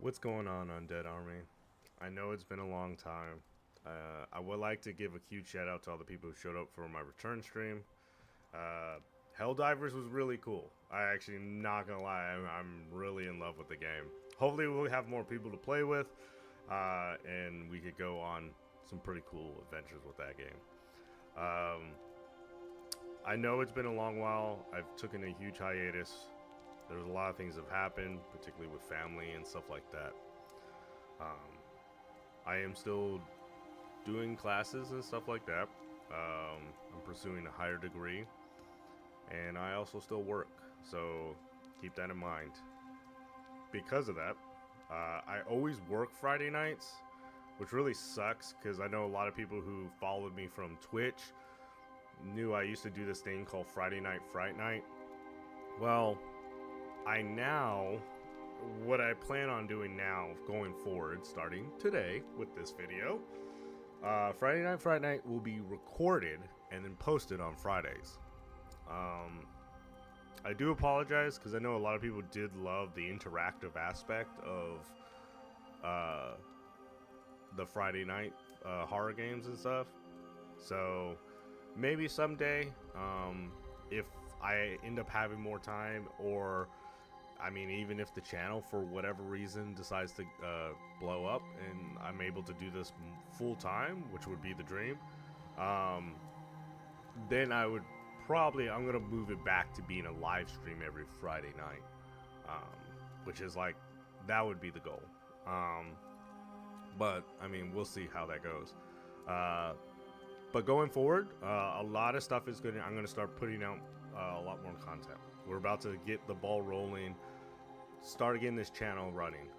What's going on Dead Army? I know it's been a long time. I would like to give a huge shout out to all the people who showed up for my return stream. Uh, Helldivers was really cool. I actually not gonna lie, I'm really in love with the game. Hopefully we'll have more people to play with, and we could go on some pretty cool adventures with that game. Um, I know it's been a long while. I've taken a huge hiatus. There's a lot of things that have happened, particularly with family and stuff like that. I am still doing classes and stuff like that. I'm pursuing a higher degree, and I also still work. So keep that in mind. Because of that, I always work Friday nights, which really sucks because I know a lot of people who followed me from Twitch knew I used to do this thing called Friday Night Fright Night. Well, what I plan on doing now, going forward, starting today with this video, Friday Night Fright Night will be recorded and then posted on Fridays. I do apologize because I know a lot of people did love the interactive aspect of the Friday night horror games and stuff. So maybe someday, if I end up having more time, or I mean, even if the channel for whatever reason decides to blow up and I'm able to do this full time, which would be the dream, then I'm gonna move it back to being a live stream every Friday night, which is like, that would be the goal. But I mean, we'll see how that goes. But going forward, a lot of stuff I'm gonna start putting out a lot more content. We're about to get the ball rolling, start getting this channel running.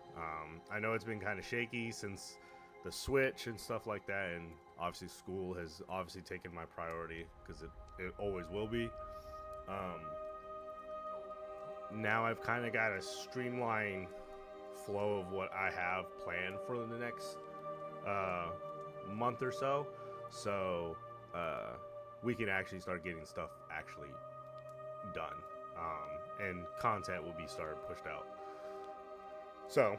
I know it's been kind of shaky since the Switch and stuff like that, and obviously school has obviously taken my priority because it always will be. Now I've kind of got a streamlined flow of what I have planned for the next month or so, we can actually start getting stuff actually done, and content will be started pushed out. So,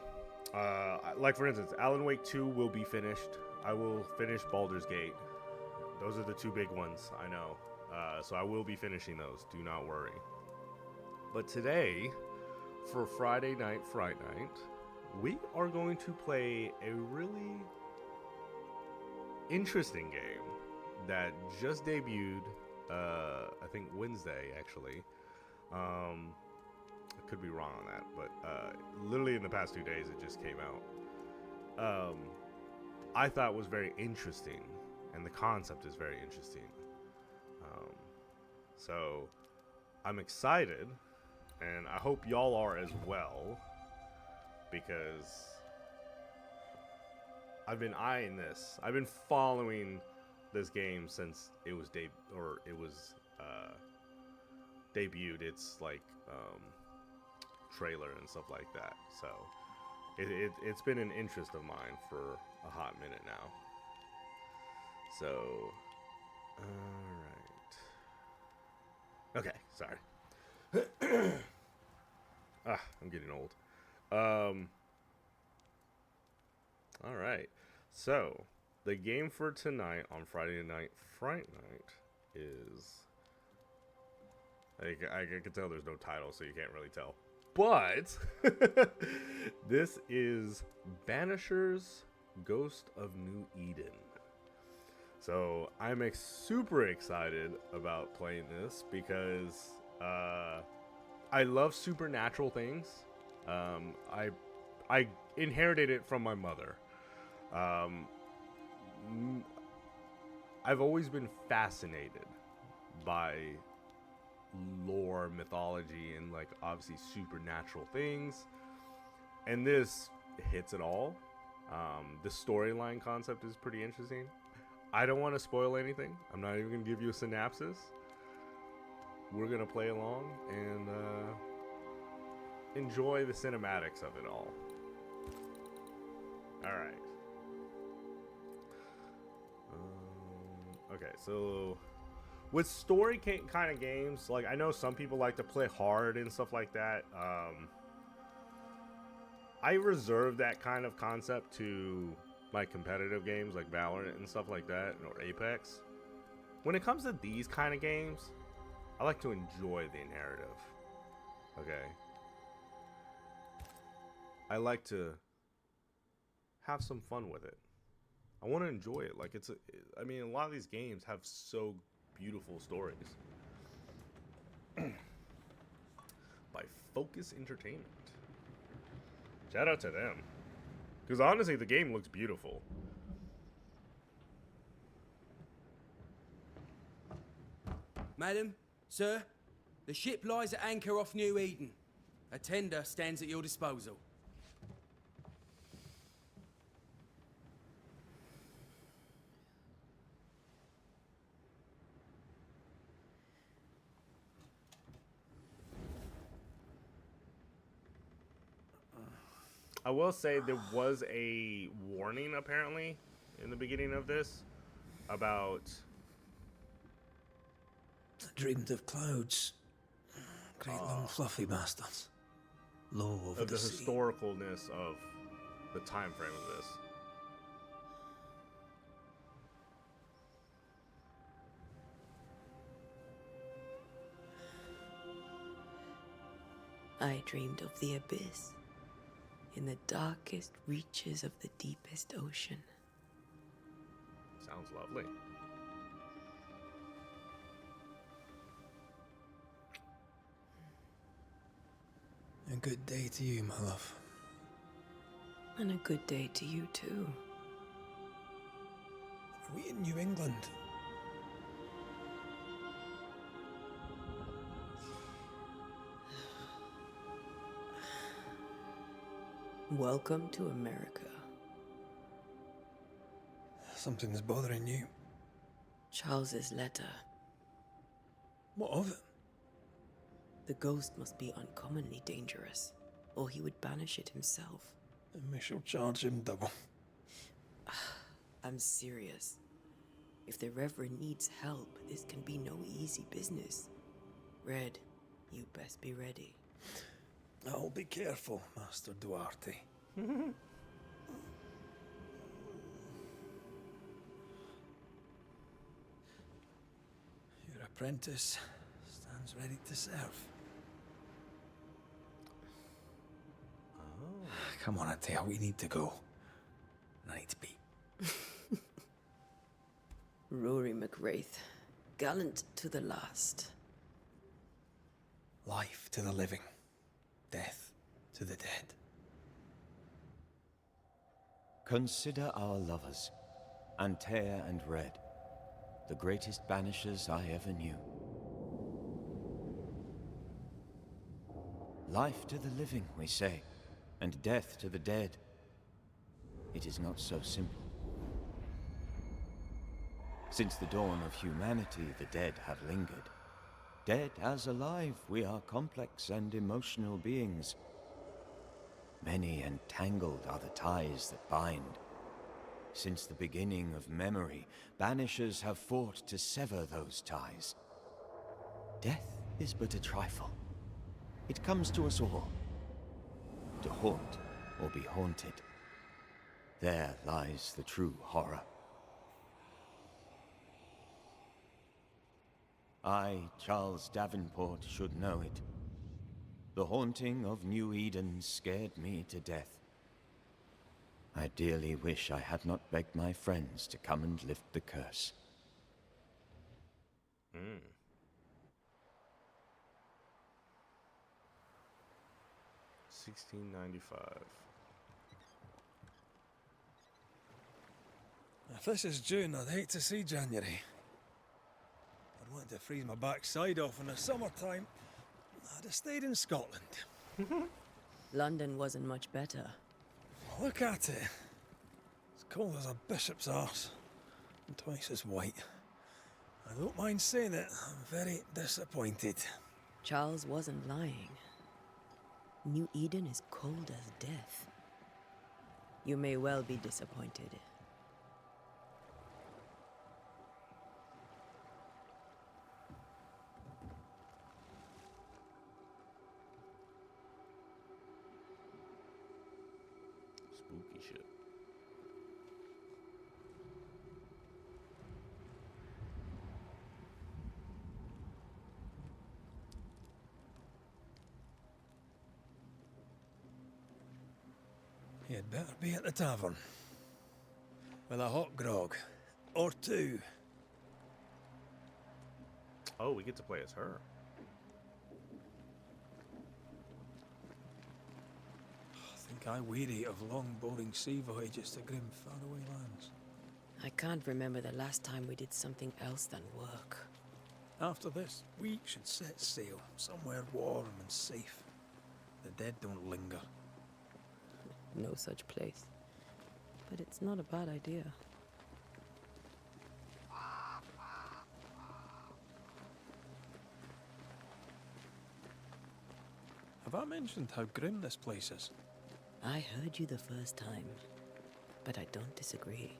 like for instance, Alan Wake 2 will be finished. I will finish Baldur's Gate. Those are the two big ones, I know. So I will be finishing those, do not worry. But today, for Friday Night Fright Night, we are going to play a really interesting game that just debuted, I think Wednesday, actually. I could be wrong on that, but literally in the past 2 days it just came out. I thought it was very interesting, and the concept is very interesting. So I'm excited, and I hope y'all are as well, because I've been eyeing this. I've been following this game since it was debuted. It's like trailer and stuff like that. So it's been an interest of mine for a hot minute now. So, all right. Okay, sorry. I'm getting old. All right. So, the game for tonight on Friday Night Fright Night is... I can tell there's no title, so you can't really tell. But this is Banishers Ghost of New Eden. So I'm super excited about playing this because I love supernatural things. I inherited it from my mother. I've always been fascinated by lore, mythology, and like obviously supernatural things, and this hits it all. The storyline concept is pretty interesting. I don't want to spoil anything. I'm not even gonna give you a synopsis. We're gonna play along and enjoy the cinematics of it all. All right. Okay, so with story kind of games, like I know some people like to play hard and stuff like that. I reserve that kind of concept to my competitive games like Valorant and stuff like that, or Apex. When it comes to these kind of games, I like to enjoy the narrative. Okay. I like to have some fun with it. I want to enjoy it. Like I mean, a lot of these games have so beautiful stories. By Focus Entertainment. Shout out to them. Because honestly, the game looks beautiful. Madam, sir, the ship lies at anchor off New Eden. A tender stands at your disposal. I will say there was a warning apparently in the beginning of this about I dreamed of clouds. Great long fluffy bastards. Low over the the sea. historicalness of the time frame of this. I dreamed of the abyss, in the darkest reaches of the deepest ocean. Sounds lovely. A good day to you, my love. And a good day to you, too. Are we in New England? Welcome to America. Something's bothering you. Charles's letter. What of it? The ghost must be uncommonly dangerous, or he would banish it himself. And we shall charge him double. I'm serious. If the Reverend needs help, this can be no easy business. Red, you best be ready. I'll be careful, Master Duarte. Your apprentice stands ready to serve. Come on, Atea, we need to go. I need to be. Rory McWraith, gallant to the last. Life to the living, death to the dead. Consider our lovers, Antea and Red, the greatest banishers I ever knew. Life to the living, we say, and death to the dead. It is not so simple. Since the dawn of humanity, the dead have lingered. Dead as alive, we are complex and emotional beings. Many and tangled are the ties that bind. Since the beginning of memory, banishers have fought to sever those ties. Death is but a trifle. It comes to us all. To haunt or be haunted. There lies the true horror. I, Charles Davenport, should know it. The haunting of New Eden scared me to death. I dearly wish I had not begged my friends to come and lift the curse. 1695. If this is June, I'd hate to see January. I'd want to freeze my backside off in the summertime. I'd have stayed in Scotland. London wasn't much better. Look at it. It's cold as a bishop's arse. And twice as white. I don't mind saying it, I'm very disappointed. Charles wasn't lying. New Eden is cold as death. You may well be disappointed. shit. You'd better be at the tavern. With a hot grog. Or two. Oh, we get to play as her. I think I weary of long, boring sea voyages to grim, faraway lands. I can't remember the last time we did something else than work. After this, we should set sail somewhere warm and safe. The dead don't linger. No such place. But it's not a bad idea. Have I mentioned how grim this place is? I heard you the first time, but I don't disagree.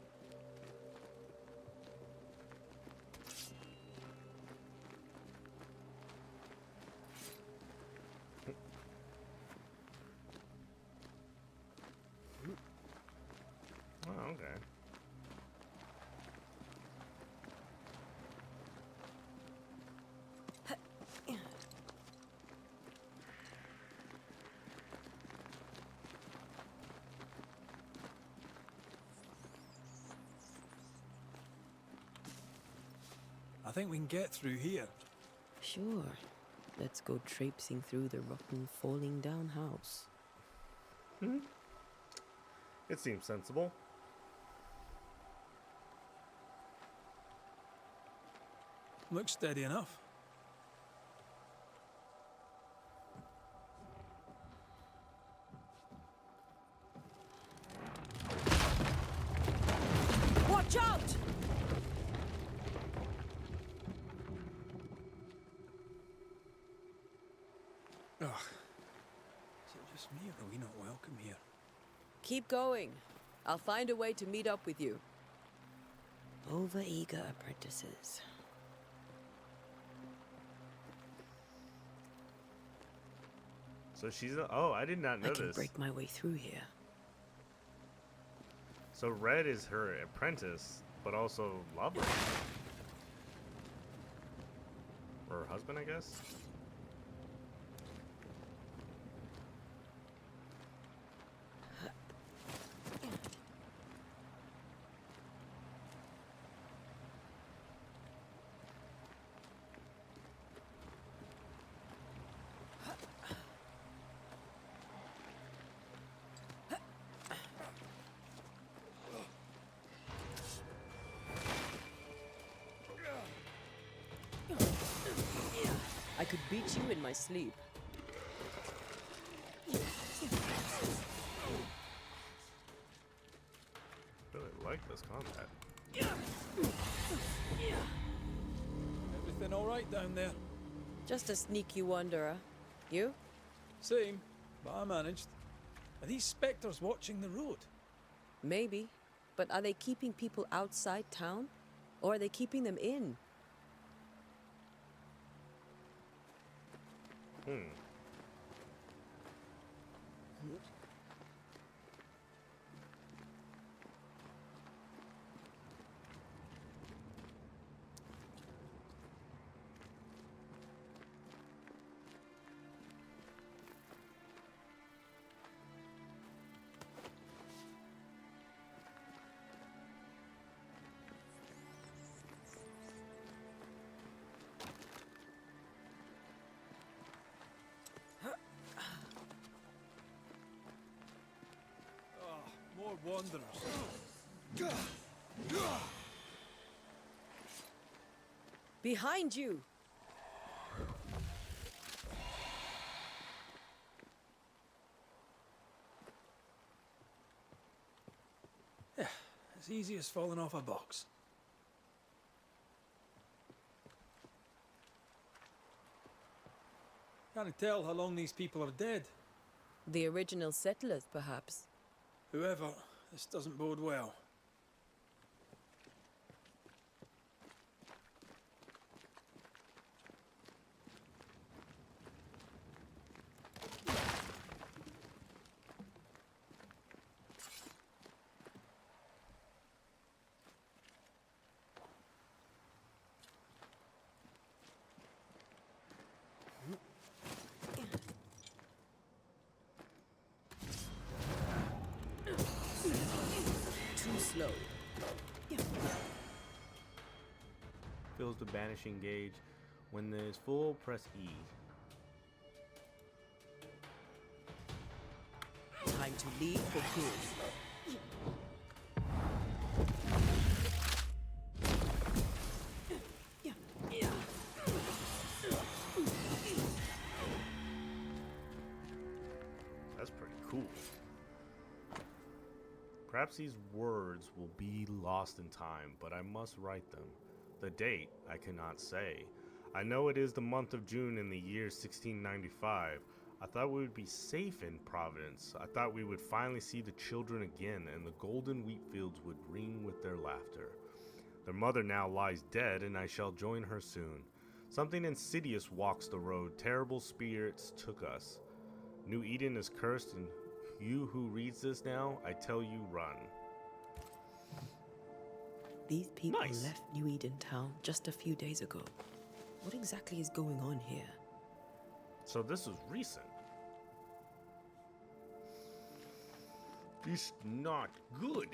Oh, okay. I think we can get through here. Sure. Let's go traipsing through the rotten, falling down house. It seems sensible. Looks steady enough. Watch out! Ugh. Is it just me or are we not welcome here? Keep going. I'll find a way to meet up with you. Over-eager apprentices. So she's a, oh, I did not know I can this. break my way through here. So Red is her apprentice, but also lover. Or her husband, I guess. I could beat you in my sleep. Really like this combat. Everything all right down there? Just a sneaky wanderer. You? Same, but I managed. Are these spectres watching the road? Maybe. But are they keeping people outside town? Or are they keeping them in? More wanderers. Behind you! Yeah, as easy as falling off a box. Can't tell how long these people are dead. The original settlers, perhaps. Whoever, this doesn't bode well. fills the banishing gauge. When there's full, press E. Time to leave for good. That's pretty cool. Perhaps these words will be lost in time, but I must write them. The date I cannot say. I know it is the month of June in the year 1695. I thought we would be safe in Providence. I thought we would finally see the children again, and the golden wheat fields would ring with their laughter. Their mother now lies dead, and I shall join her soon. Something insidious walks the road. Terrible spirits took us. New Eden is cursed, and you who reads this now, I tell you, run. These people Nice. left New Eden Town just a few days ago. What exactly is going on here? So this was recent. It's not good.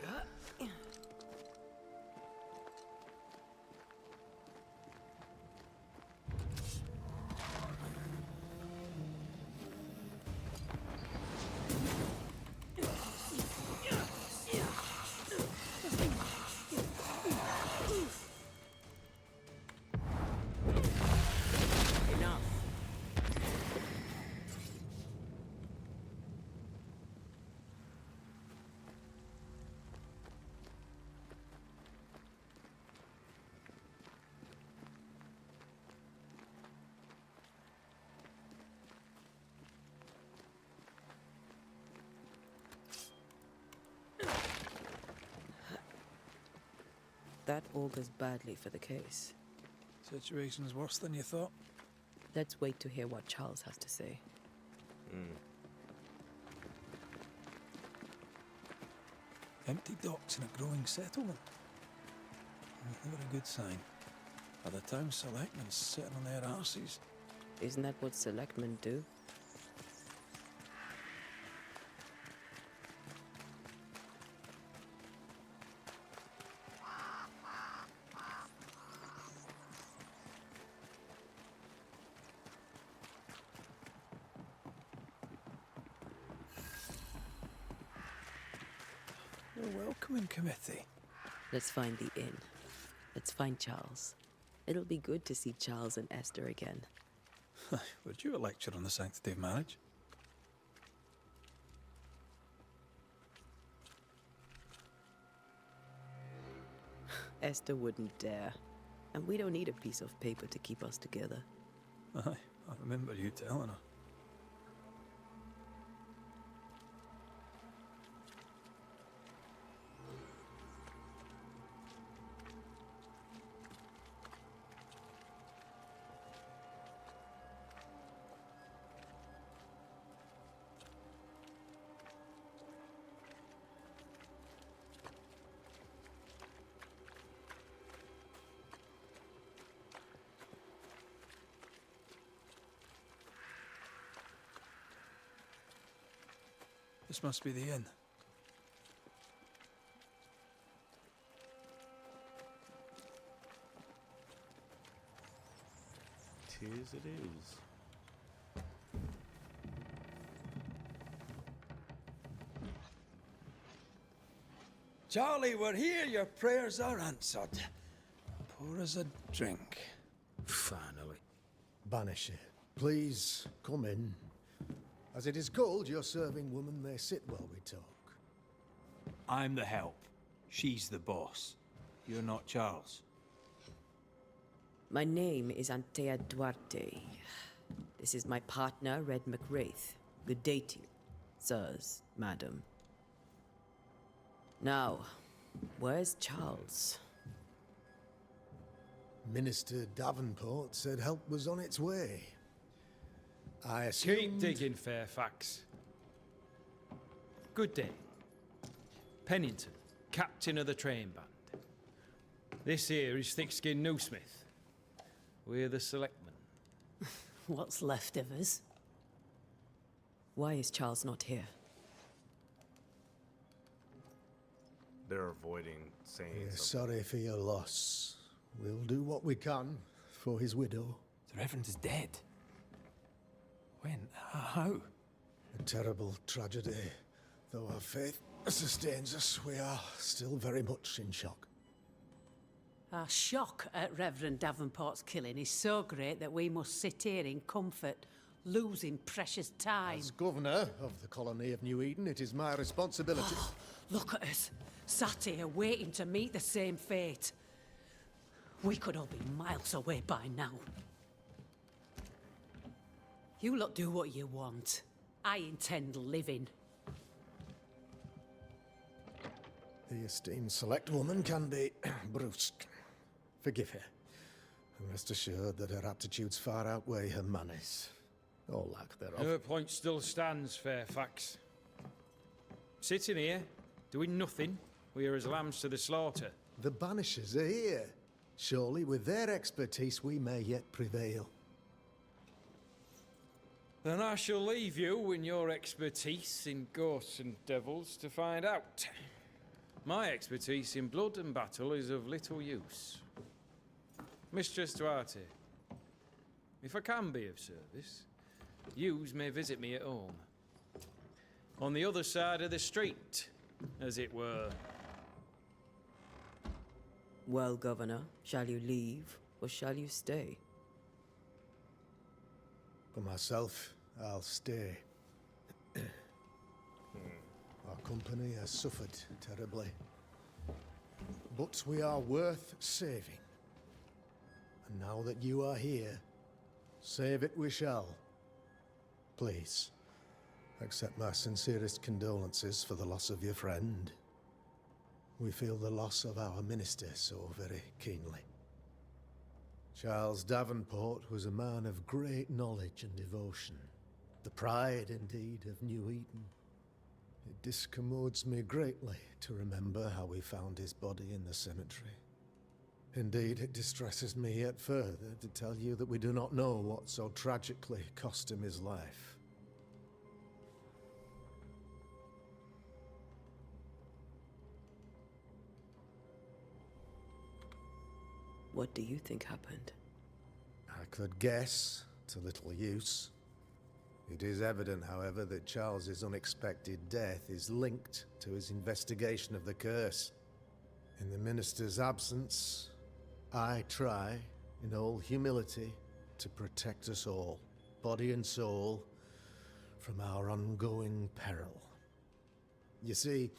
Enough. That augurs badly for the case. Situation's worse than you thought. Let's wait to hear what Charles has to say. Empty docks in a growing settlement. Never a good sign. Are the town selectmen sitting on their arses? Isn't that what selectmen do? A welcoming committee. Let's find the inn. Let's find Charles. It'll be good to see Charles and Esther again. Would you a lecture on the sanctity of marriage? Esther wouldn't dare. And we don't need a piece of paper to keep us together. Aye, I remember you telling her. This must be the inn. Tis it is. Charlie, we're here. Your prayers are answered. Pour us a drink. Finally. Banisher, please come in. As it is called, your serving woman may sit while we talk. I'm the help. She's the boss. You're not Charles. My name is Antea Duarte. This is my partner, Red McWraith. Good day to you, sirs, madam. Now, where's Charles? Minister Davenport said help was on its way. I Keep assumed... digging, Fairfax. Good day. Pennington, captain of the train band. This here is Thick-Skinned Newsmith. We're the selectmen. What's left of us? Why is Charles not here? They're avoiding saying We're something. sorry for your loss. We'll do what we can for his widow. The Reverend is dead. When? How? A terrible tragedy. Though our faith sustains us, we are still very much in shock. Our shock at Reverend Davenport's killing is so great that we must sit here in comfort, losing precious time. As governor of the colony of New Eden, it is my responsibility. Look at us, sat here waiting to meet the same fate. We could all be miles away by now. You lot do what you want. I intend living. The esteemed select woman can be brusque. Forgive her. And rest assured that her aptitudes far outweigh her manners. Or lack thereof. Her point still stands, Fairfax. Sitting here, doing nothing, we are as lambs to the slaughter. The Banishers are here. Surely, with their expertise, we may yet prevail. Then I shall leave you in your expertise in ghosts and devils to find out. My expertise in blood and battle is of little use. Mistress Duarte, if I can be of service, yous may visit me at home. On the other side of the street, as it were. Well, Governor, shall you leave or shall you stay? For myself, I'll stay. Our company has suffered terribly. But we are worth saving. And now that you are here, save it we shall. Please, accept my sincerest condolences for the loss of your friend. We feel the loss of our minister so very keenly. Charles Davenport was a man of great knowledge and devotion. The pride, indeed, of New Eden. It discommodes me greatly to remember how we found his body in the cemetery. Indeed, it distresses me yet further to tell you that we do not know what so tragically cost him his life. What do you think happened? I could guess, to little use. It is evident, however, that Charles's unexpected death is linked to his investigation of the curse. In the minister's absence, I try, in all humility, to protect us all, body and soul, from our ongoing peril. You see,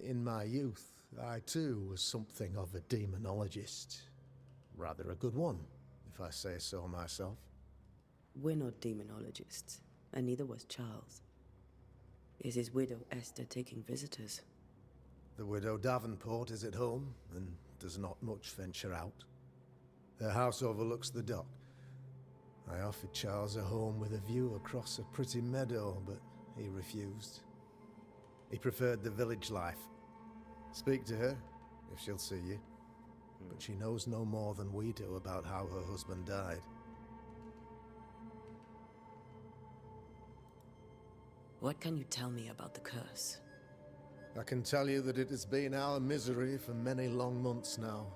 in my youth, I too was something of a demonologist. Rather a good one, if I say so myself. We're not demonologists, and neither was Charles. Is his widow Esther taking visitors? The widow Davenport is at home, and does not much venture out. Their house overlooks the dock. I offered Charles a home with a view across a pretty meadow, but he refused. He preferred the village life. Speak to her, if she'll see you. But she knows no more than we do about how her husband died. What can you tell me about the curse? I can tell you that it has been our misery for many long months now.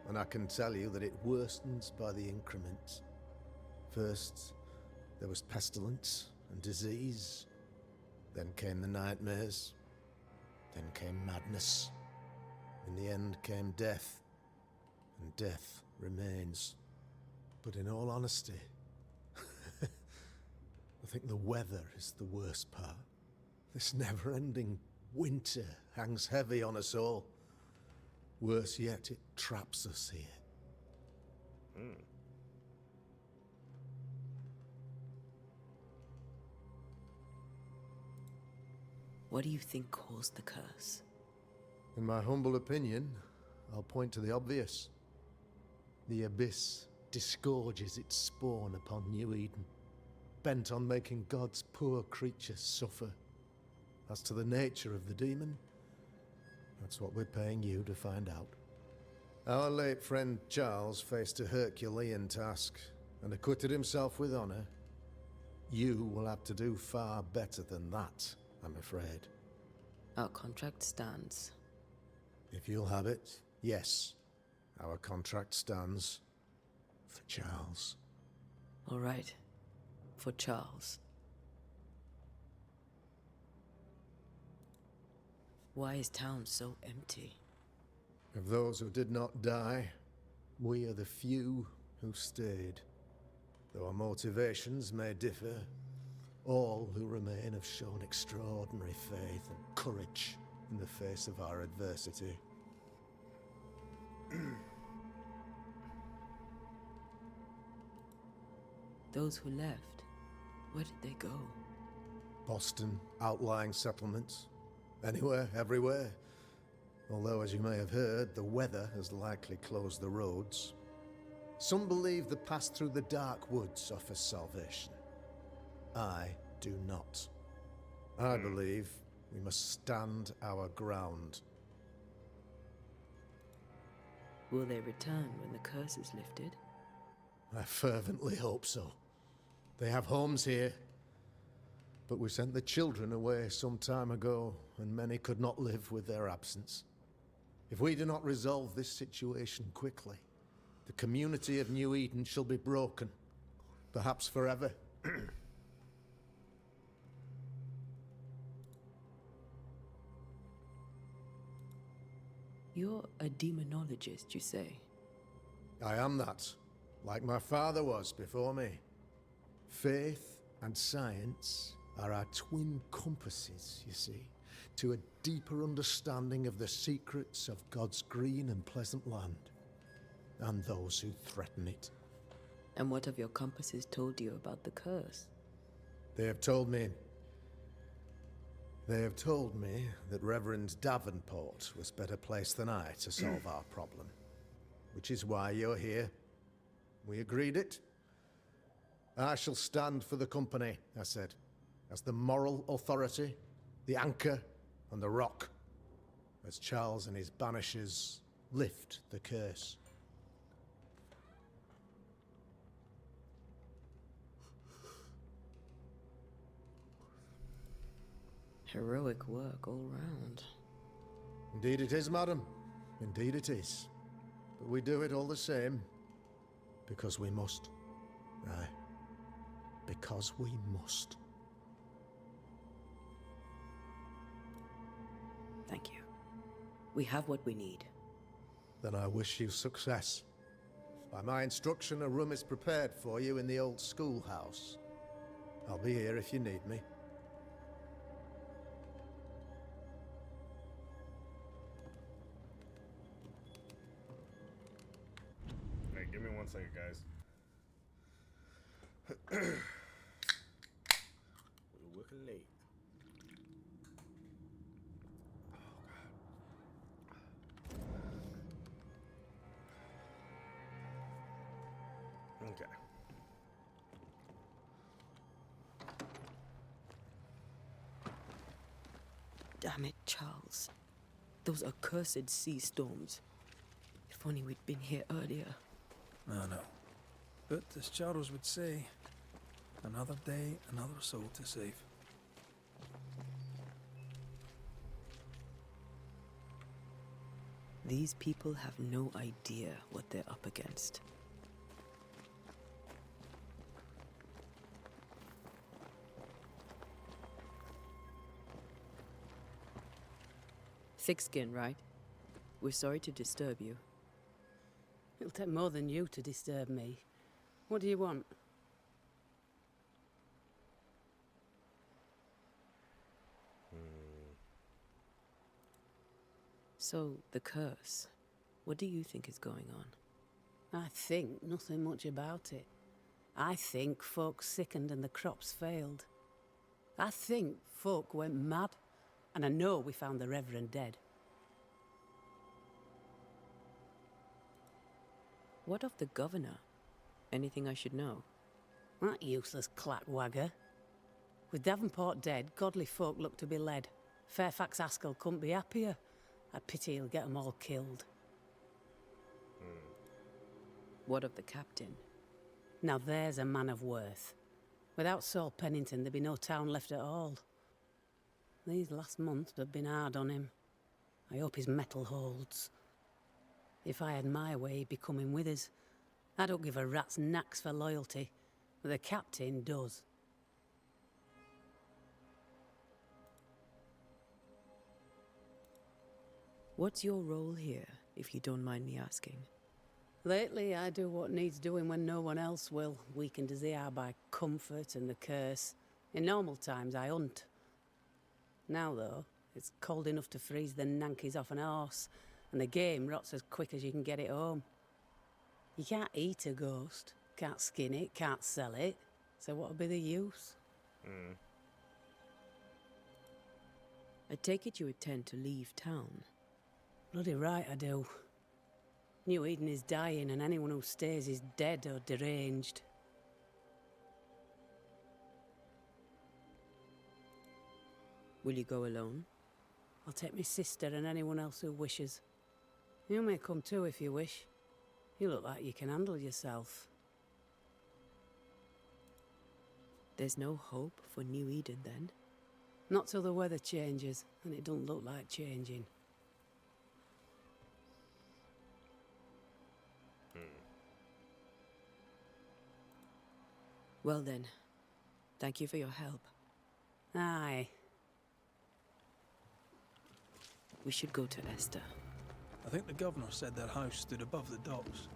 And I can tell you that it worstens by the increments. First, there was pestilence and disease. Then came the nightmares. Then came madness. In the end came death. And death remains. But in all honesty, I think the weather is the worst part. This never-ending winter hangs heavy on us all. Worse yet, it traps us here. What do you think caused the curse? In my humble opinion, I'll point to the obvious. The abyss disgorges its spawn upon New Eden, bent on making God's poor creatures suffer. As to the nature of the demon, that's what we're paying you to find out. Our late friend Charles faced a Herculean task and acquitted himself with honor. You will have to do far better than that, I'm afraid. Our contract stands. If you'll have it, yes. our contract stands for Charles. All right. For Charles. Why is town so empty? Of those who did not die, we are the few who stayed. Though our motivations may differ, all who remain have shown extraordinary faith and courage in the face of our adversity. Those who left, where did they go? Boston, outlying settlements. Anywhere, everywhere. Although, as you may have heard, the weather has likely closed the roads. Some believe the path through the dark woods offers salvation. I do not. I believe we must stand our ground. Will they return when the curse is lifted? I fervently hope so. They have homes here. But we sent the children away some time ago, and many could not live with their absence. If we do not resolve this situation quickly, the community of New Eden shall be broken, perhaps forever. You're a demonologist, you say? I am that, like my father was before me. Faith and science are our twin compasses, you see, to a deeper understanding of the secrets of God's green and pleasant land, and those who threaten it. And what have your compasses told you about the curse? They have told me that Reverend Davenport was better placed than I to solve our problem. Which is why you're here. We agreed it. I shall stand for the company, I said, as the moral authority, the anchor, and the rock, as Charles and his Banishers lift the curse. Heroic work all round. Indeed it is, madam. Indeed it is. But we do it all the same, because we must. Aye. Because we must. Thank you. We have what we need. Then I wish you success. By my instruction, a room is prepared for you in the old schoolhouse. I'll be here if you need me. Hey, give me 1 second, guys. We're working late. Okay. Damn it, Charles. Those accursed sea storms. If only we'd been here earlier. I know. But as Charles would say, another day, another soul to save. These people have no idea what they're up against. Thick skin, right? We're sorry to disturb you. It'll take more than you to disturb me. What do you want? So, the curse. What do you think is going on? I think nothing much about it. I think folk sickened and the crops failed. I think folk went mad. And I know we found the Reverend dead. What of the governor? Anything I should know? That useless clackwagger. With Davenport dead, godly folk look to be led. Fairfax Askell couldn't be happier. I pity he'll get 'em all killed. What of the captain? Now there's a man of worth. Without Saul Pennington, there'd be no town left at all. These last months have been hard on him. I hope his mettle holds. If I had my way, he'd be coming with us. I don't give a rat's knacks for loyalty, but the captain does. What's your role here, if you don't mind me asking? Lately, I do what needs doing when no one else will, weakened as they are by comfort and the curse. In normal times, I hunt. Now, though, it's cold enough to freeze the nankies off an horse, and the game rots as quick as you can get it home. You can't eat a ghost, can't skin it, can't sell it, so what'll be the use? I take it you intend to leave town. Bloody right I do. New Eden is dying, and anyone who stays is dead or deranged. Will you go alone? I'll take my sister and anyone else who wishes. You may come too if you wish. You look like you can handle yourself. There's no hope for New Eden, then? Not till the weather changes, and it doesn't look like changing. Well then, thank you for your help. Aye. We should go to Esther. I think the governor said their house stood above the docks.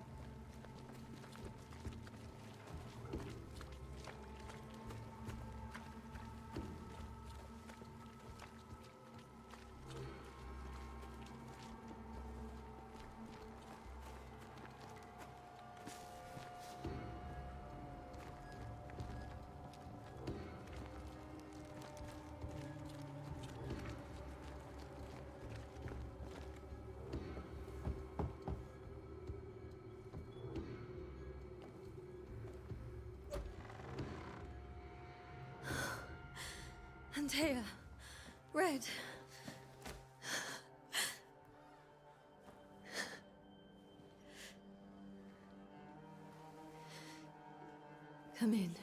Antea, Red. Come in.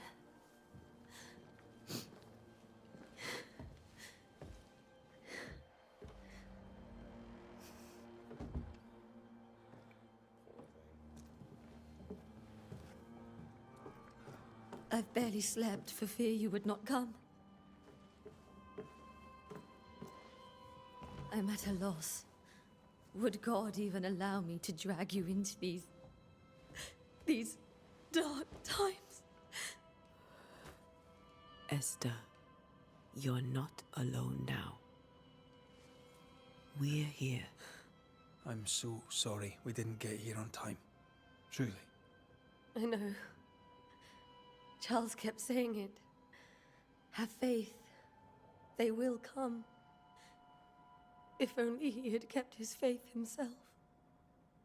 I've barely slept for fear you would not come. I'm at a loss. Would God even allow me to drag you into these dark times? Esther, you're not alone now. We're here. I'm so sorry we didn't get here on time. Truly. I know. Charles kept saying it. Have faith. They will come. If only he had kept his faith himself.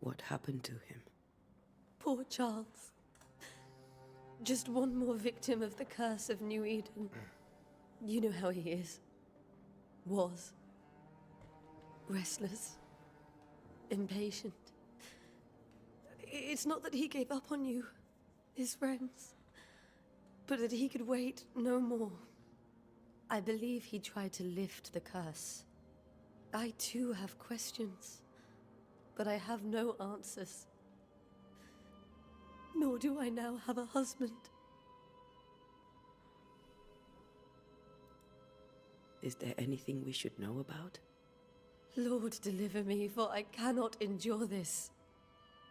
What happened to him? Poor Charles. Just one more victim of the curse of New Eden. You know how he is. Was. Restless. Impatient. It's not that he gave up on you, his friends, but that he could wait no more. I believe he tried to lift the curse. I too have questions, but I have no answers. Nor do I now have a husband. Is there anything we should know about? Lord, deliver me, for I cannot endure this.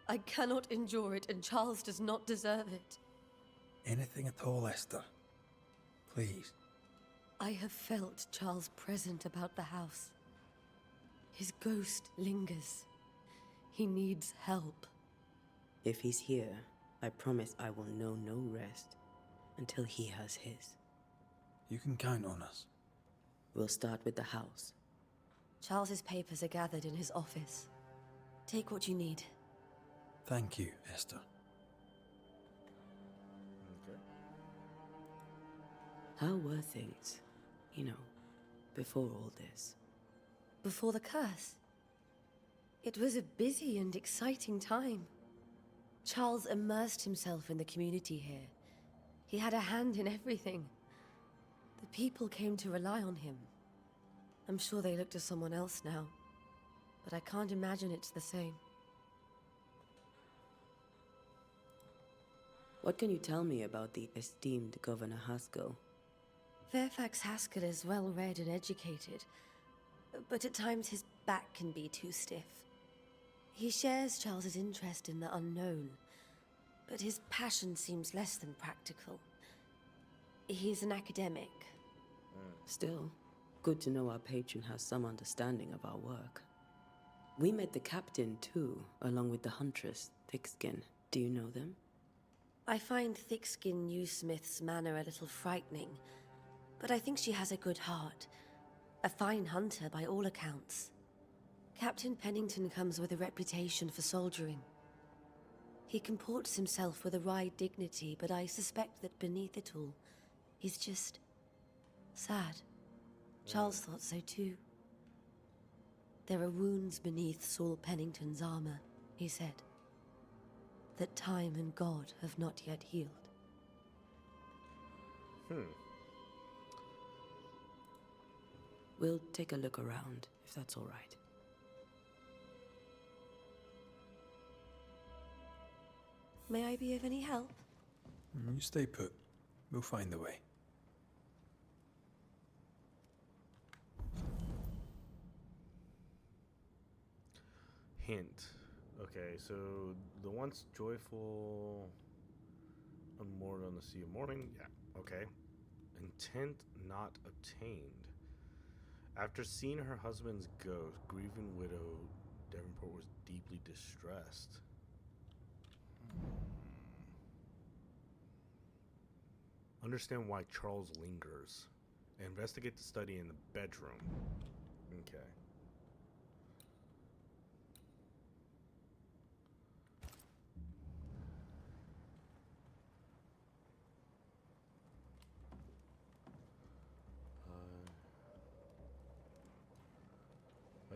I cannot endure it, and Charles does not deserve it. Anything at all, Esther. Please. I have felt Charles present about the house. His ghost lingers. He needs help. If he's here, I promise I will know no rest until he has his. You can count on us. We'll start with the house. Charles's papers are gathered in his office. Take what you need. Thank you, Esther. Okay. How were things, before all this? Before the curse. It was a busy and exciting time. Charles immersed himself in the community here. He had a hand in everything. The people came to rely on him. I'm sure they look to someone else now, but I can't imagine it's the same. What can you tell me about the esteemed Governor Haskell? Fairfax Haskell is well read and educated, but at times his back can be too stiff. He shares Charles's interest in the unknown, but his passion seems less than practical. He's an academic. Still, good to know our patron has some understanding of our work. We met the captain, too, along with the huntress, Thickskin. Do you know them? I find Thickskin Newsmith's manner a little frightening, but I think she has a good heart. A fine hunter by all accounts. Captain Pennington comes with a reputation for soldiering. He comports himself with a wry dignity, but I suspect that beneath it all, he's just sad. Charles thought so too. There are wounds beneath Saul Pennington's armor, he said, that time and God have not yet healed. We'll take a look around, if that's all right. May I be of any help? You stay put. We'll find the way. Hint. Okay, so the once joyful, unmoored on the sea of morning. Yeah, okay. Intent not obtained. After seeing her husband's ghost, grieving widow Davenport was deeply distressed. Understand why Charles lingers. Investigate the study in the bedroom. Okay.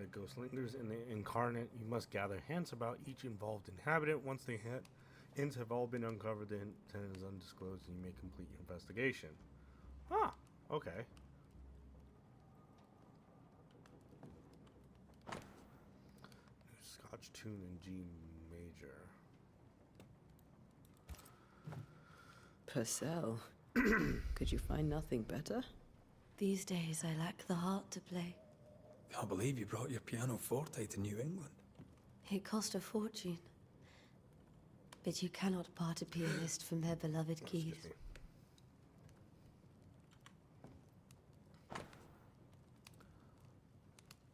A ghost lingers in the incarnate. You must gather hints about each involved inhabitant. Once the hints have all been uncovered, the intent is undisclosed, and you may complete your investigation. Ah, okay. Scotch tune in G major. Purcell, could you find nothing better? These days I lack the heart to play. Can't believe you brought your pianoforte to New England. It cost a fortune. But you cannot part a pianist from their beloved keys. Excuse me.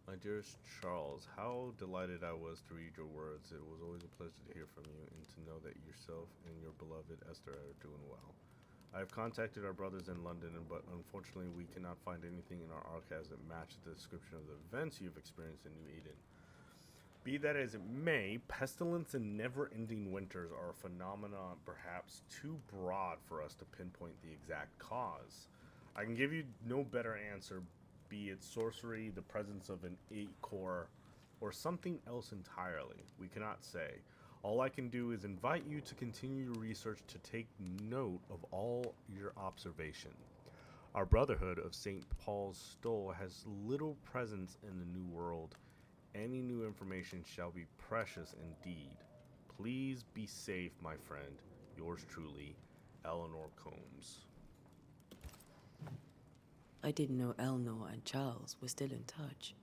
My dearest Charles, how delighted I was to read your words. It was always a pleasure to hear from you and to know that yourself and your beloved Esther are doing well. I have contacted our brothers in London, but unfortunately we cannot find anything in our archives that matches the description of the events you've experienced in New Eden. Be that as it may, pestilence and never-ending winters are a phenomenon perhaps too broad for us to pinpoint the exact cause. I can give you no better answer, be it sorcery, the presence of an 8-core, or something else entirely. We cannot say. All I can do is invite you to continue your research to take note of all your observation. Our Brotherhood of St. Paul's Stole has little presence in the New World. Any new information shall be precious indeed. Please be safe, my friend. Yours truly, Eleanor Combs. I didn't know Eleanor and Charles were still in touch.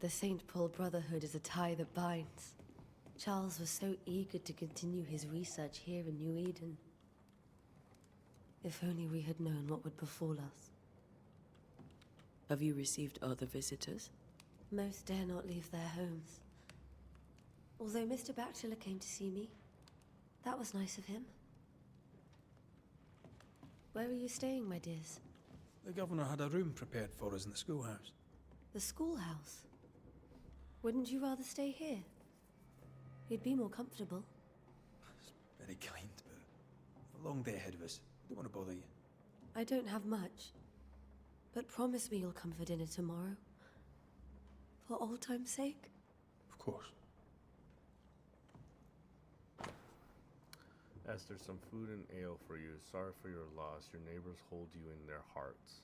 The St. Paul Brotherhood is a tie that binds. Charles was so eager to continue his research here in New Eden. If only we had known what would befall us. Have you received other visitors? Most dare not leave their homes. Although Mr. Bachelor came to see me. That was nice of him. Where are you staying, my dears? The governor had a room prepared for us in the schoolhouse. The schoolhouse? Wouldn't you rather stay here? You'd be more comfortable. It's very kind, but a long day ahead of us. Don't want to bother you. I don't have much. But promise me you'll come for dinner tomorrow. For old time's sake? Of course. Esther, some food and ale for you. Sorry for your loss. Your neighbors hold you in their hearts.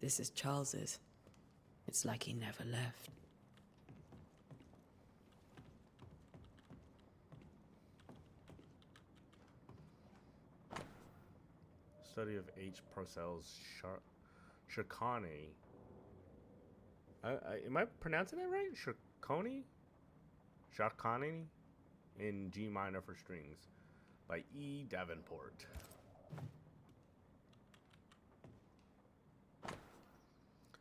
This is Charles's. It's like he never left. study of H. Purcell's Shakani. Am I pronouncing that right? Shakani in G minor for strings by E. Davenport.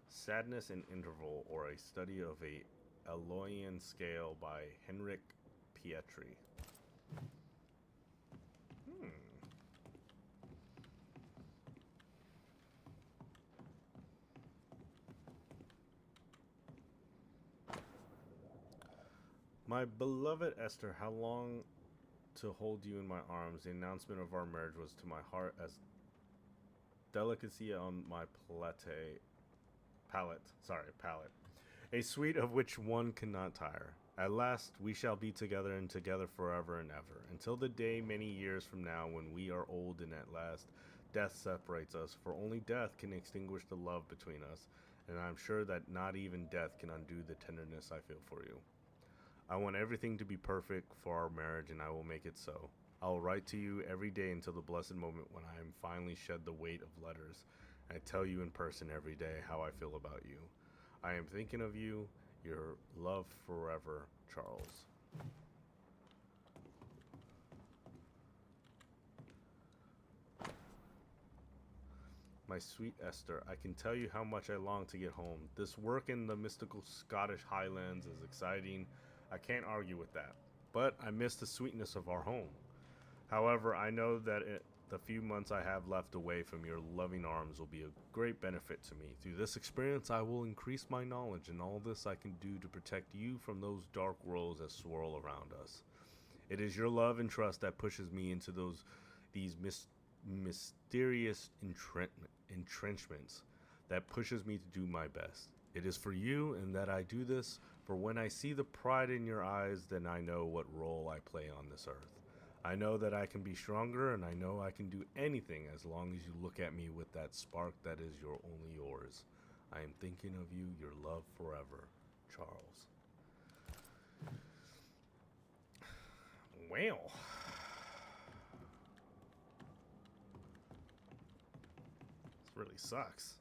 Sadness in Interval, or a study of a Eloian scale by Henrik Pietri. My beloved Esther, how long to hold you in my arms? The announcement of our marriage was to my heart as delicacy on my palate. A sweet of which one cannot tire. At last we shall be together and together forever and ever, until the day many years from now when we are old and at last death separates us, for only death can extinguish the love between us, and I am sure that not even death can undo the tenderness I feel for you. I want everything to be perfect for our marriage, and I will make it so. I will write to you every day until the blessed moment when I am finally shed the weight of letters, and I tell you in person every day how I feel about you. I am thinking of you, your love forever, Charles. My sweet Esther, I can tell you how much I long to get home. This work in the mystical Scottish Highlands is exciting. I can't argue with that. But I miss the sweetness of our home. However, I know that the few months I have left away from your loving arms will be a great benefit to me. Through this experience, I will increase my knowledge, and all this I can do to protect you from those dark worlds that swirl around us. It is your love and trust that pushes me into these mysterious entrenchments that pushes me to do my best. It is for you, and that I do this, for when I see the pride in your eyes, then I know what role I play on this earth. I know that I can be stronger, and I know I can do anything as long as you look at me with that spark that is only yours. I am thinking of you, your love forever, Charles. Well. This really sucks.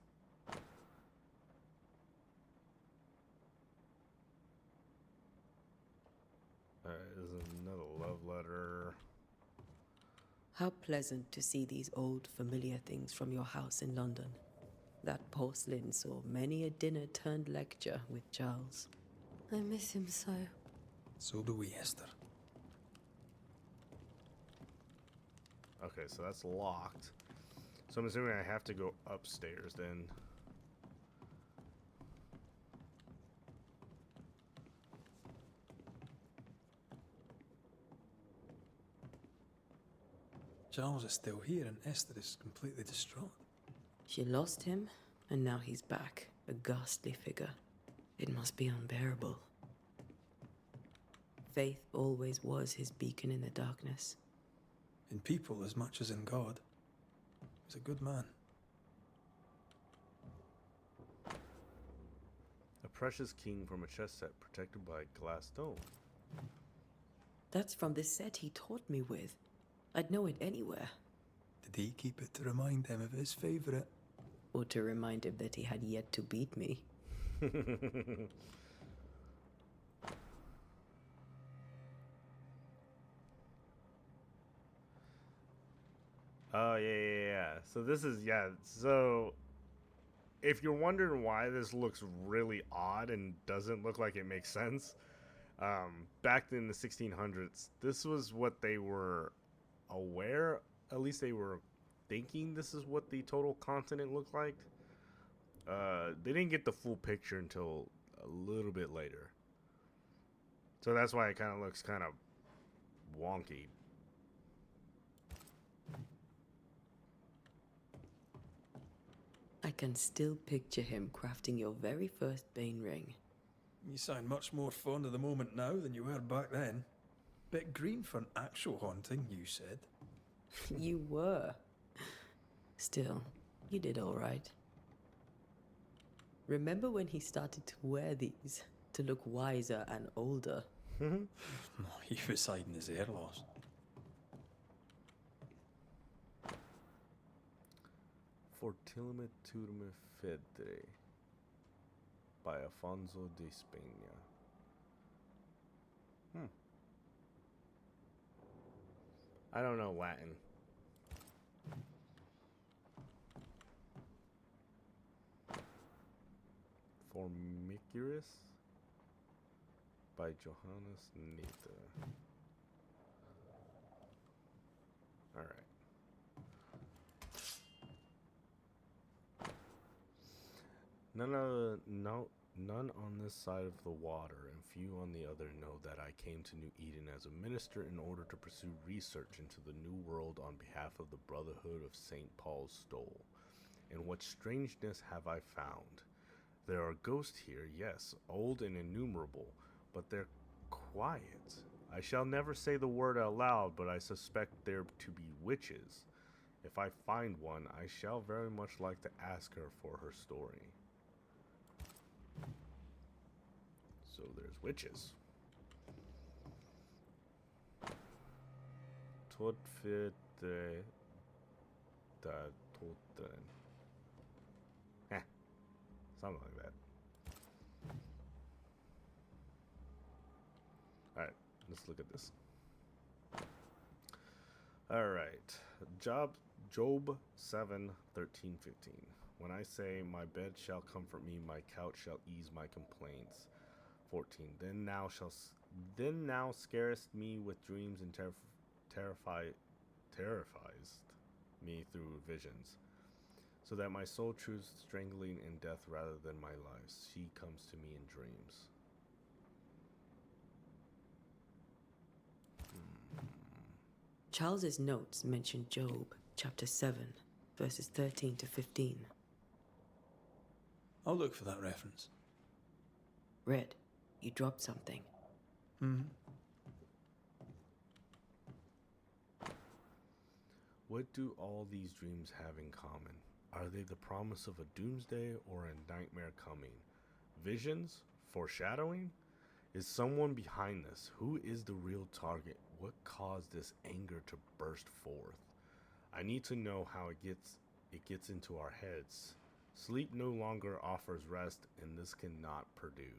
There's another love letter. How pleasant to see these old familiar things from your house in London. That porcelain saw many a dinner turned lecture with Charles. I miss him so. So do we, Esther. Okay, so that's locked. So I'm assuming I have to go upstairs then. Charles is still here and Esther is completely distraught. She lost him, and now he's back, a ghastly figure. It must be unbearable. Faith always was his beacon in the darkness. In people as much as in God. He's a good man. A precious king from a chess set protected by glass dome. That's from the set he taught me with. I'd know it anywhere. Did he keep it to remind him of his favourite? Or to remind him that he had yet to beat me. Oh, yeah. So this is, so if you're wondering why this looks really odd and doesn't look like it makes sense, back in the 1600s, this was what they were aware, at least they were thinking this is what the total continent looked like. They didn't get the full picture until a little bit later. So that's why it kind of looks kind of wonky. I can still picture him crafting your very first Bane ring. You sound much more fond of the moment now than you were back then. Bit green for an actual haunting, you said. You were. Still, you did all right. Remember when he started to wear these to look wiser and older? He was hiding his hair loss. Fortilium Tutum Fedre by Afonso de Spagna. I don't know Latin. Formicurus by Johannes Nita. All right. None on this side of the water, and few on the other know that I came to New Eden as a minister in order to pursue research into the New World on behalf of the Brotherhood of St. Paul's Stole. And what strangeness have I found? There are ghosts here, yes, old and innumerable, but they're quiet. I shall never say the word aloud, but I suspect there to be witches. If I find one, I shall very much like to ask her for her story. So there's witches. Tot fete da toten. Something like that. Alright, let's look at this. Alright. Job 7, 13, 15. When I say, my bed shall comfort me, my couch shall ease my complaints. 14. Then now scarest me with dreams and terrifies me through visions, so that my soul chooses strangling in death rather than my life. She comes to me in dreams. Charles's notes mention Job chapter 7, verses 13 to 15. I'll look for that reference. Red, you dropped something. What do all these dreams have in common? Are they the promise of a doomsday or a nightmare coming? Visions? Foreshadowing? Is someone behind this? Who is the real target? What caused this anger to burst forth? I need to know how it gets into our heads. Sleep no longer offers rest, and this cannot perturb.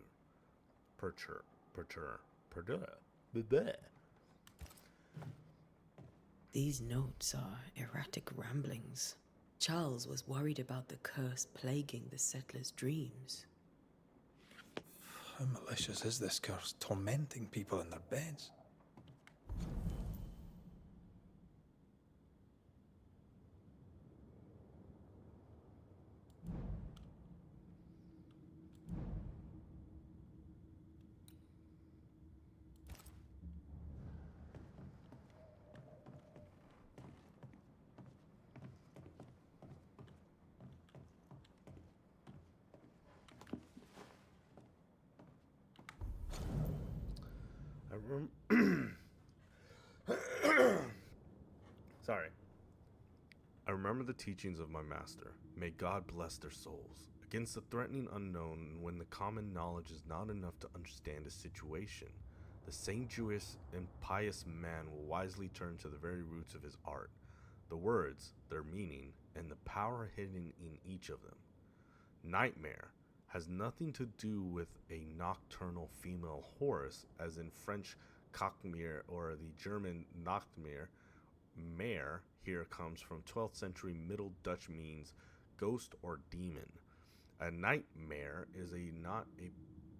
These notes are erratic ramblings. Charles was worried about the curse plaguing the settlers' dreams. How malicious is this curse, tormenting people in their beds? Sorry. I remember the teachings of my master. May God bless their souls. Against the threatening unknown, and when the common knowledge is not enough to understand a situation, the same Jewish and pious man will wisely turn to the very roots of his art, the words, their meaning, and the power hidden in each of them. Nightmare has nothing to do with a nocturnal female horse, as in French Cockmere or the German Nachtmere. Mare here comes from 12th century Middle Dutch, means ghost or demon. A nightmare is not a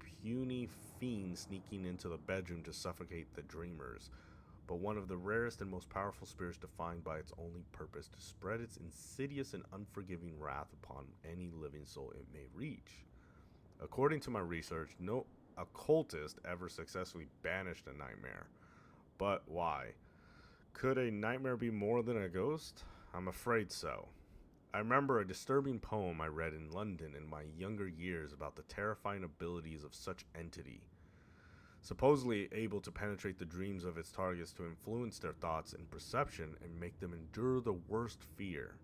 puny fiend sneaking into the bedroom to suffocate the dreamers, but one of the rarest and most powerful spirits defined by its only purpose to spread its insidious and unforgiving wrath upon any living soul it may reach. According to my research, no occultist ever successfully banished a nightmare. But why? Could a nightmare be more than a ghost? I'm afraid so. I remember a disturbing poem I read in London in my younger years about the terrifying abilities of such entity, supposedly able to penetrate the dreams of its targets to influence their thoughts and perception and make them endure the worst fear.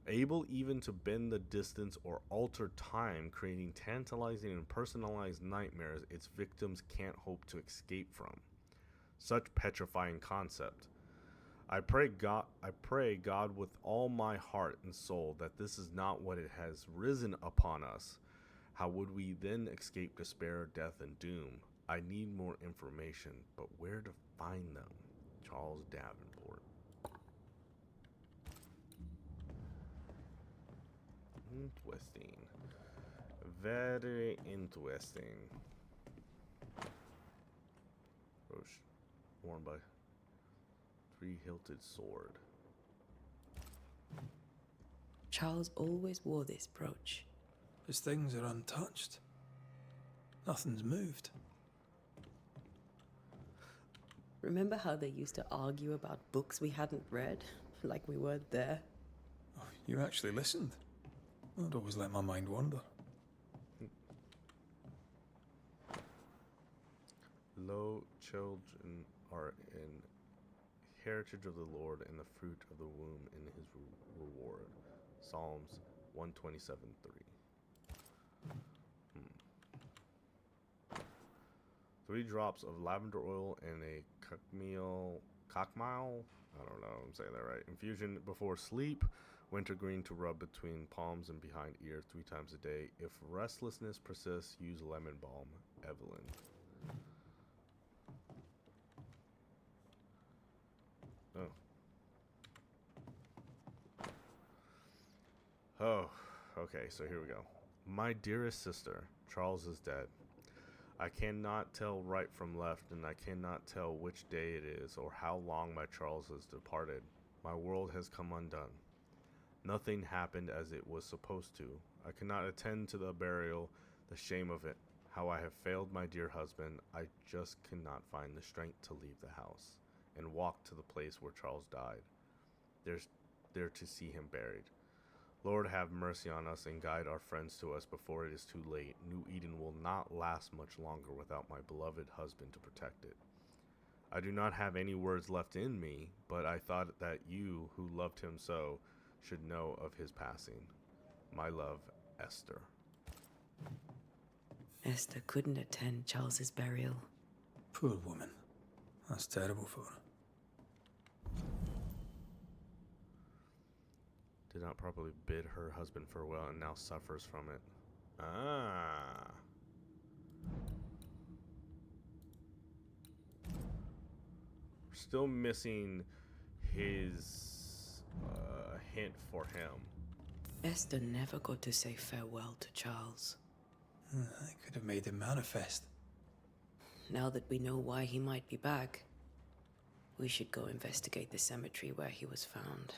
Able even to bend the distance or alter time, creating tantalizing and personalized nightmares its victims can't hope to escape from. Such petrifying concept. I pray God with all my heart and soul that this is not what it has risen upon us. How would we then escape despair, death, and doom? I need more information, but where to find them? Charles Davenport. Interesting. Very interesting. Roche, worn by three-hilted sword. Charles always wore this brooch. His things are untouched. Nothing's moved. Remember how they used to argue about books we hadn't read? Like we weren't there? Oh, you actually listened. I'd always let my mind wander. Lo, children are in heritage of the Lord, and the fruit of the womb in his reward. Psalms 127:3. 3 drops of lavender oil and a cockmeal, I don't know if I'm saying that right, infusion before sleep. Wintergreen to rub between palms and behind ear 3 times a day. If restlessness persists, use lemon balm. Evelyn. Oh, okay, so here we go. My dearest sister, Charles is dead. I cannot tell right from left, and I cannot tell which day it is or how long my Charles has departed. My world has come undone. Nothing happened as it was supposed to. I cannot attend to the burial, the shame of it, how I have failed my dear husband. I just cannot find the strength to leave the house and walk to the place where Charles died. There's there to see him buried. Lord, have mercy on us and guide our friends to us before it is too late. New Eden will not last much longer without my beloved husband to protect it. I do not have any words left in me, but I thought that you, who loved him so, should know of his passing. My love, Esther. Esther couldn't attend Charles's burial. Poor woman. That's terrible for her. Did not properly bid her husband farewell and now suffers from it. Ah. We're still missing his hint for him. Esther never got to say farewell to Charles. I could have made him manifest. Now that we know why he might be back, we should go investigate the cemetery where he was found.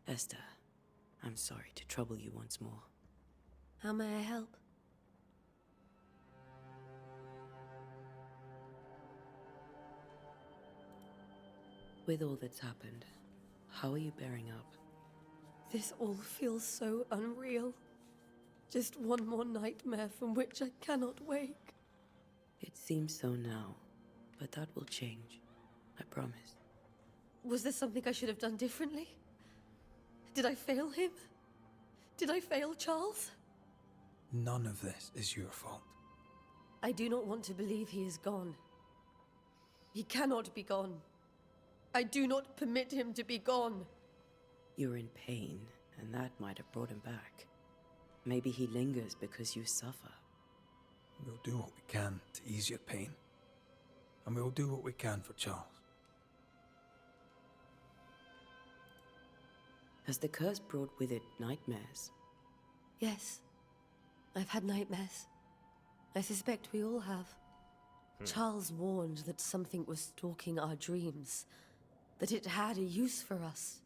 Esther, I'm sorry to trouble you once more. How may I help? With all that's happened, how are you bearing up? This all feels so unreal. Just one more nightmare from which I cannot wake. It seems so now, but that will change. I promise. Was there something I should have done differently? Did I fail him? Did I fail Charles? None of this is your fault. I do not want to believe he is gone. He cannot be gone. I do not permit him to be gone. You're in pain, and that might have brought him back. Maybe he lingers because you suffer. We'll do what we can to ease your pain. And we'll do what we can for Charles. Has the curse brought with it nightmares? Yes. I've had nightmares. I suspect we all have. Charles warned that something was stalking our dreams. That it had a use for us.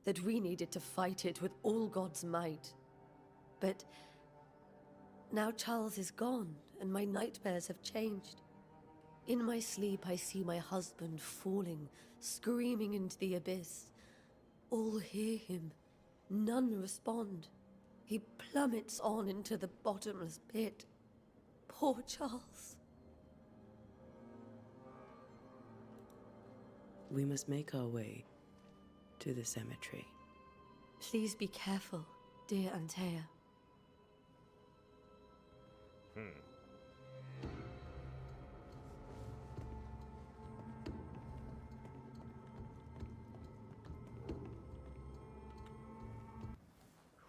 That we needed to fight it with all God's might. But now Charles is gone, and my nightmares have changed. In my sleep, I see my husband falling, screaming into the abyss. All hear him. None respond. He plummets on into the bottomless pit. Poor Charles. We must make our way to the cemetery. Please be careful, dear Antea.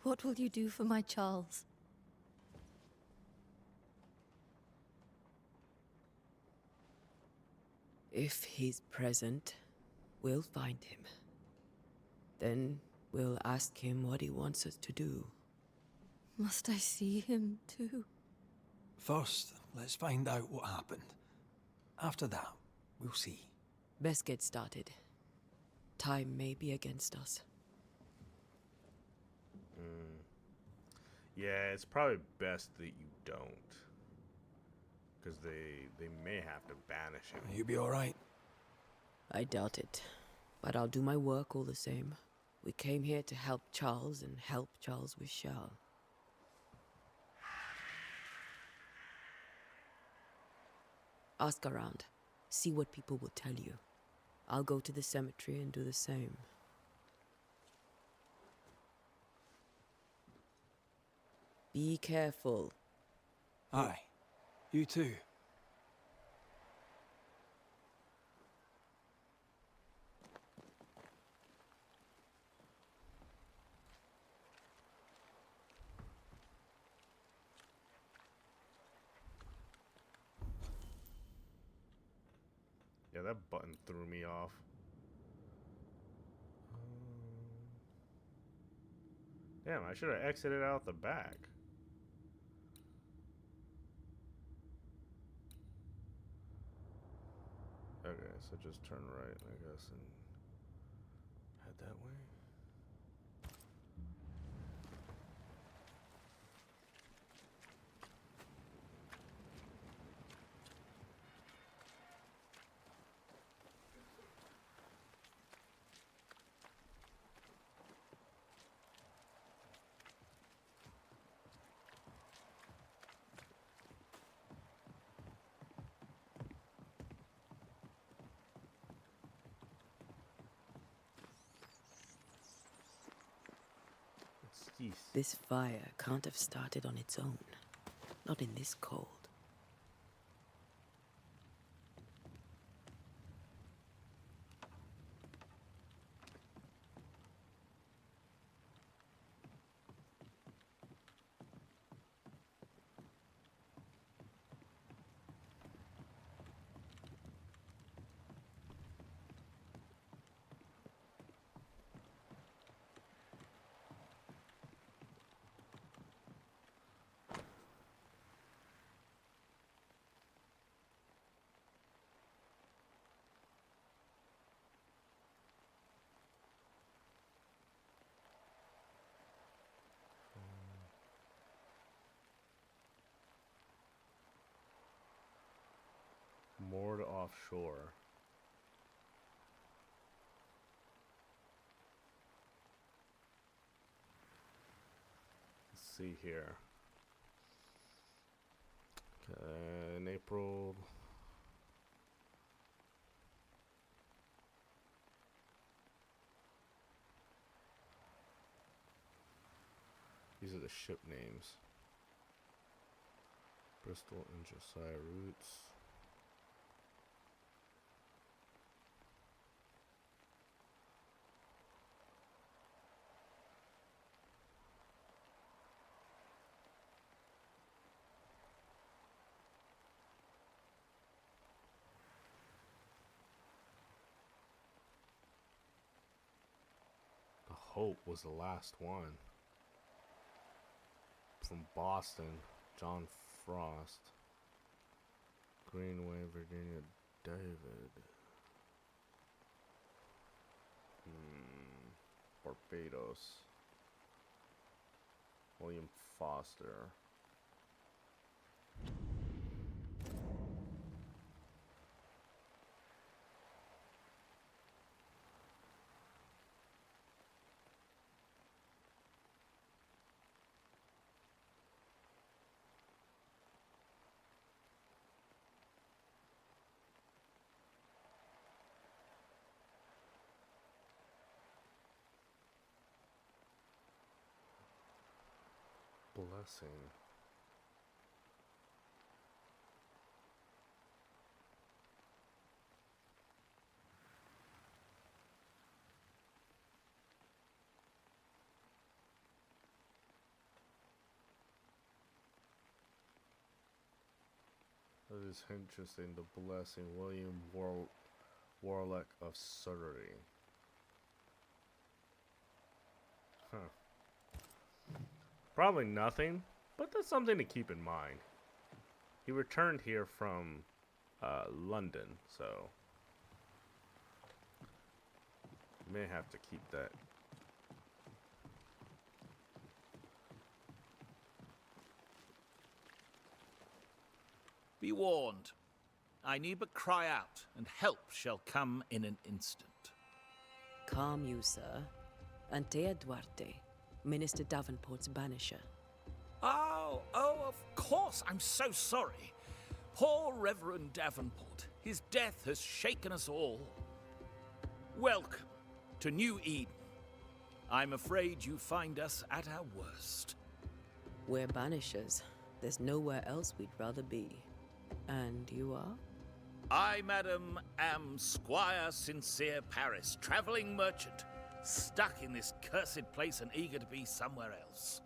What will you do for my Charles? If he's present, we'll find him. Then we'll ask him what he wants us to do. Must I see him too? First, let's find out what happened. After that, we'll see. Best get started. Time may be against us. Yeah, it's probably best that you don't. Because they may have to banish him. You be alright? I doubt it. But I'll do my work all the same. We came here to help Charles, and help Charles we shall. Ask around. See what people will tell you. I'll go to the cemetery and do the same. Be careful. Aye. You too. Yeah, that button threw me off. Damn, I should have exited out the back. Okay, so just turn right, I guess, and head that way. This fire can't have started on its own. Not in this cold. Moored offshore. Let's see here. In April. These are the ship names. Bristol and Josiah Roots. The Hope was the last one. From Boston, John Frost. Greenway, Virginia, David. Barbados. William Foster. blessing. That is interesting. The blessing, William Warlock of Surrey. Huh. Probably nothing, but that's something to keep in mind. He returned here from London, so may have to keep that. Be warned. I need but cry out, and help shall come in an instant. Calm you, sir. Antea Duarte, Minister Davenport's banisher. Oh, of course. I'm so sorry. Poor Reverend Davenport. His death has shaken us all. Welcome to New Eden. I'm afraid you find us at our worst. We're banishers. There's nowhere else we'd rather be. And you are? I, madam, am Squire Sincere Paris, travelling merchant, stuck in this cursed place and eager to be somewhere else.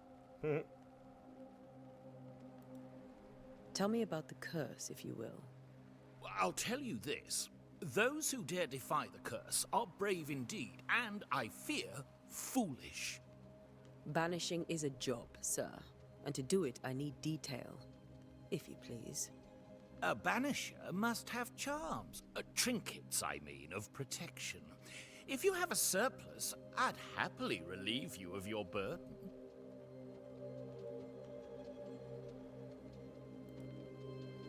Tell me about the curse, if you will. I'll tell you this. Those who dare defy the curse are brave indeed, and, I fear, foolish. Banishing is a job, sir. And to do it, I need detail. If you please. A banisher must have charms. Trinkets, I mean, of protection. If you have a surplus, I'd happily relieve you of your burden.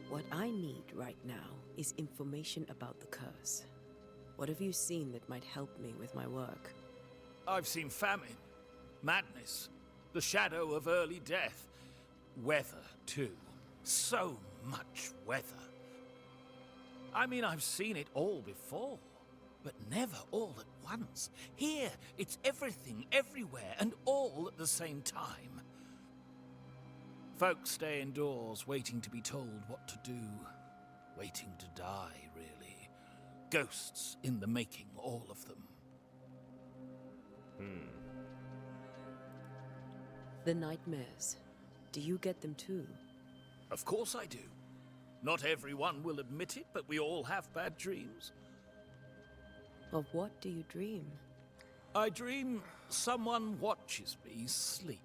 What I need right now is information about the curse. What have you seen that might help me with my work? I've seen famine, madness, the shadow of early death, weather, too. So much weather. I mean, I've seen it all before, but never all at once. Here, it's everything, everywhere, and all at the same time. Folks stay indoors, waiting to be told what to do. Waiting to die, really. Ghosts in the making, all of them. The nightmares. Do you get them too? Of course I do. Not everyone will admit it, but we all have bad dreams. Of what do you dream? I dream someone watches me sleep.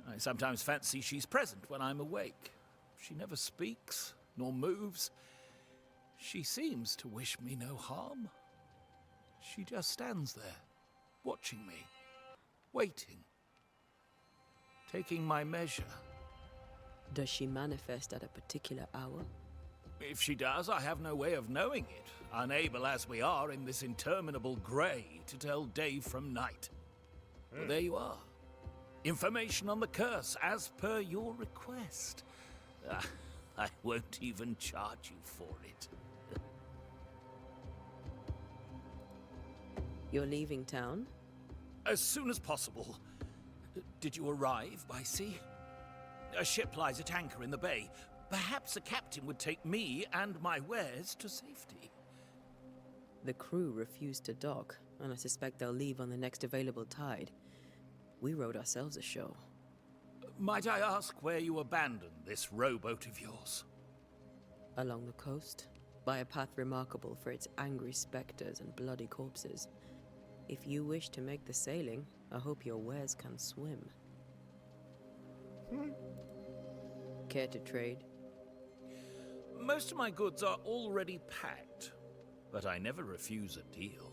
I sometimes fancy she's present when I'm awake. She never speaks, nor moves. She seems to wish me no harm. She just stands there, watching me, waiting, taking my measure. Does she manifest at a particular hour? If she does, I have no way of knowing it, unable as we are in this interminable grey to tell day from night. But there you are. Information on the curse, as per your request. I won't even charge you for it. You're leaving town? As soon as possible. Did you arrive by sea? A ship lies at anchor in the bay. Perhaps a captain would take me and my wares to safety. The crew refused to dock, and I suspect they'll leave on the next available tide. We rode ourselves ashore. Might I ask where you abandoned this rowboat of yours? Along the coast, by a path remarkable for its angry specters and bloody corpses. If you wish to make the sailing, I hope your wares can swim. Care to trade? Most of my goods are already packed, but I never refuse a deal.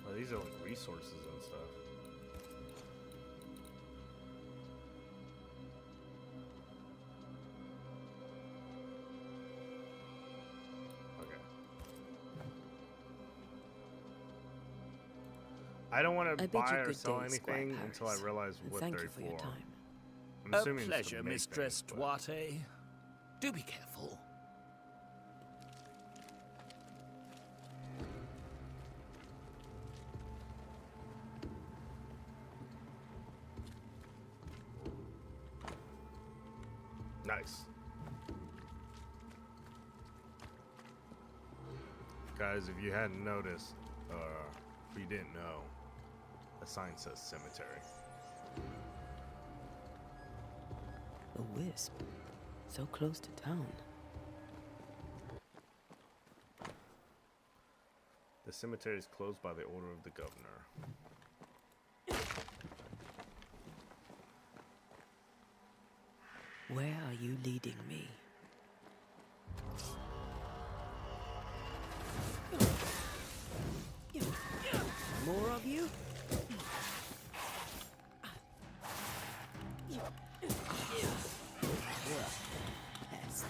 Oh, these are like resources and stuff. Okay. I don't want to buy or sell anything until I realize what they're Thank you for your time. I'm A assuming it's to pleasure, make Mistress things, but- Duarte. Do be careful. Nice. Guys, if you hadn't noticed, if you didn't know, the sign says cemetery. A wisp. So close to town. The cemetery is closed by the order of the governor. Where are you leading me? More of you? Pest.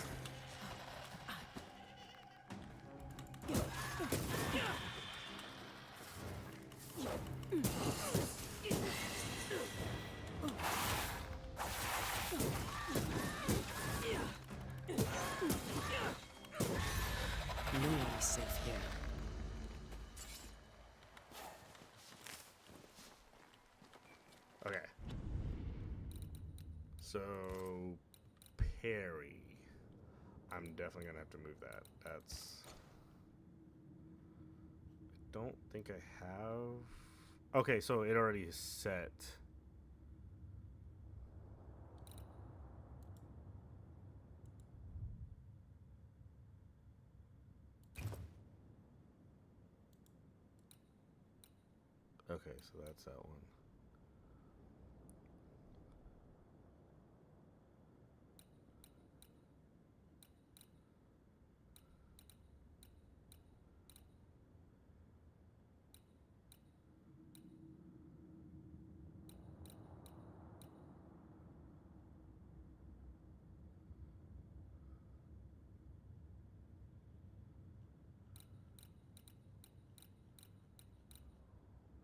No one is safe here. Okay. So, Perry. I'm definitely gonna have to move that. That's... I don't think I have... Okay, so it already is set. Okay, so that's that one.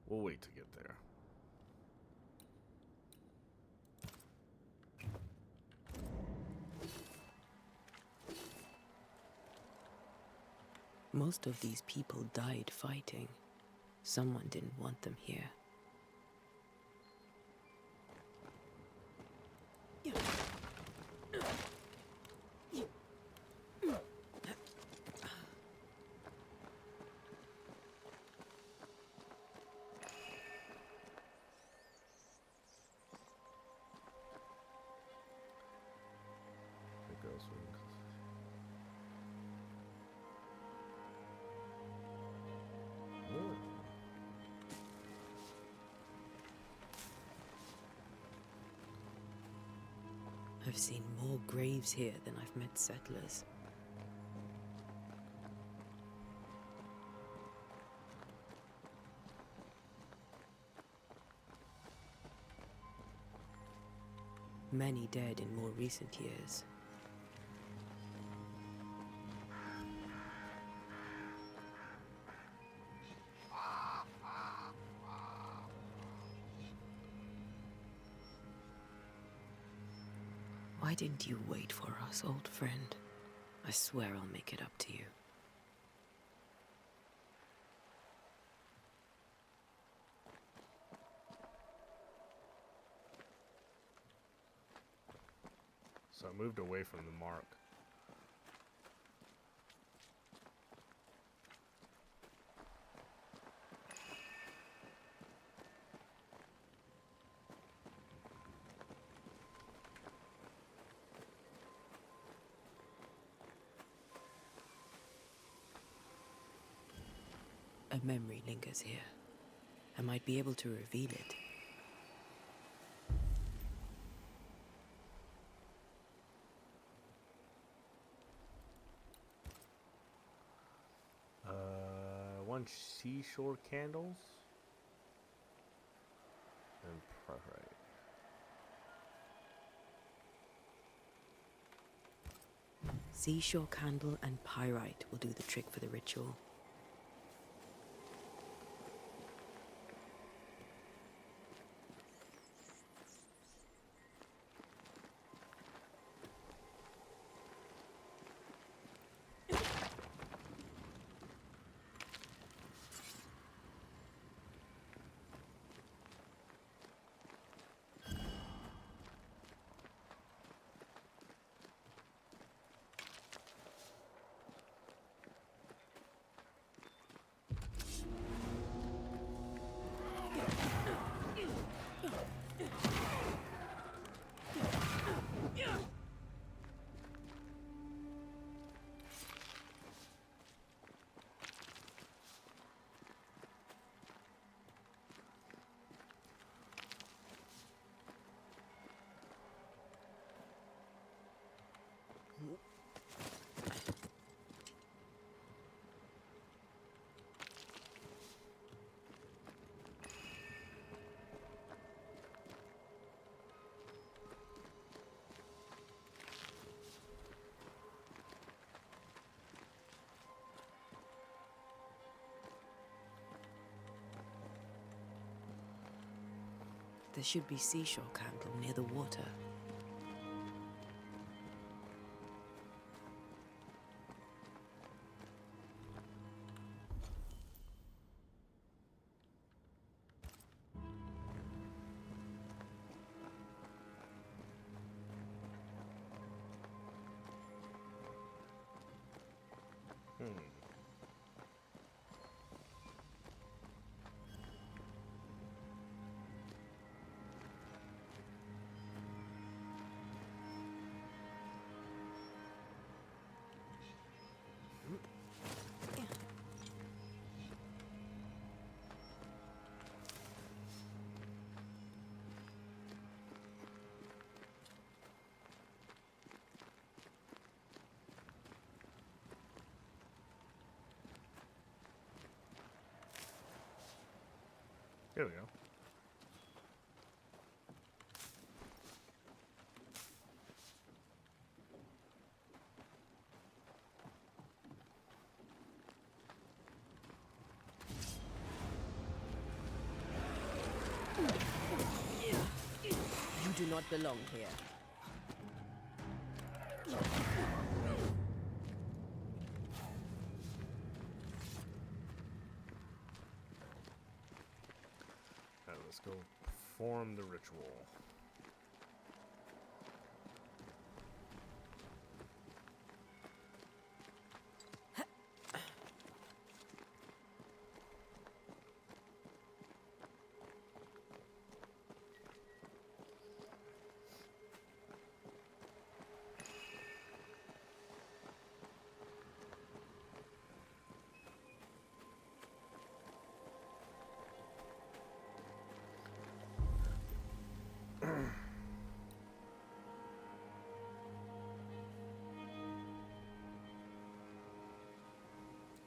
We'll wait to get there. Most of these people died fighting. Someone didn't want them here. It goes with- Really? I've seen more graves here than I've met settlers. Many dead in more recent years. Why didn't you wait for us, old friend? I swear I'll make it up to you. So I moved away from the mark. A memory lingers here. I might be able to reveal it. One seashore candles and Fright. Seashore candle and pyrite will do the trick for the ritual. There should be seashore candle near the water. Here we go. You do not belong here. Alright, let's go perform the ritual.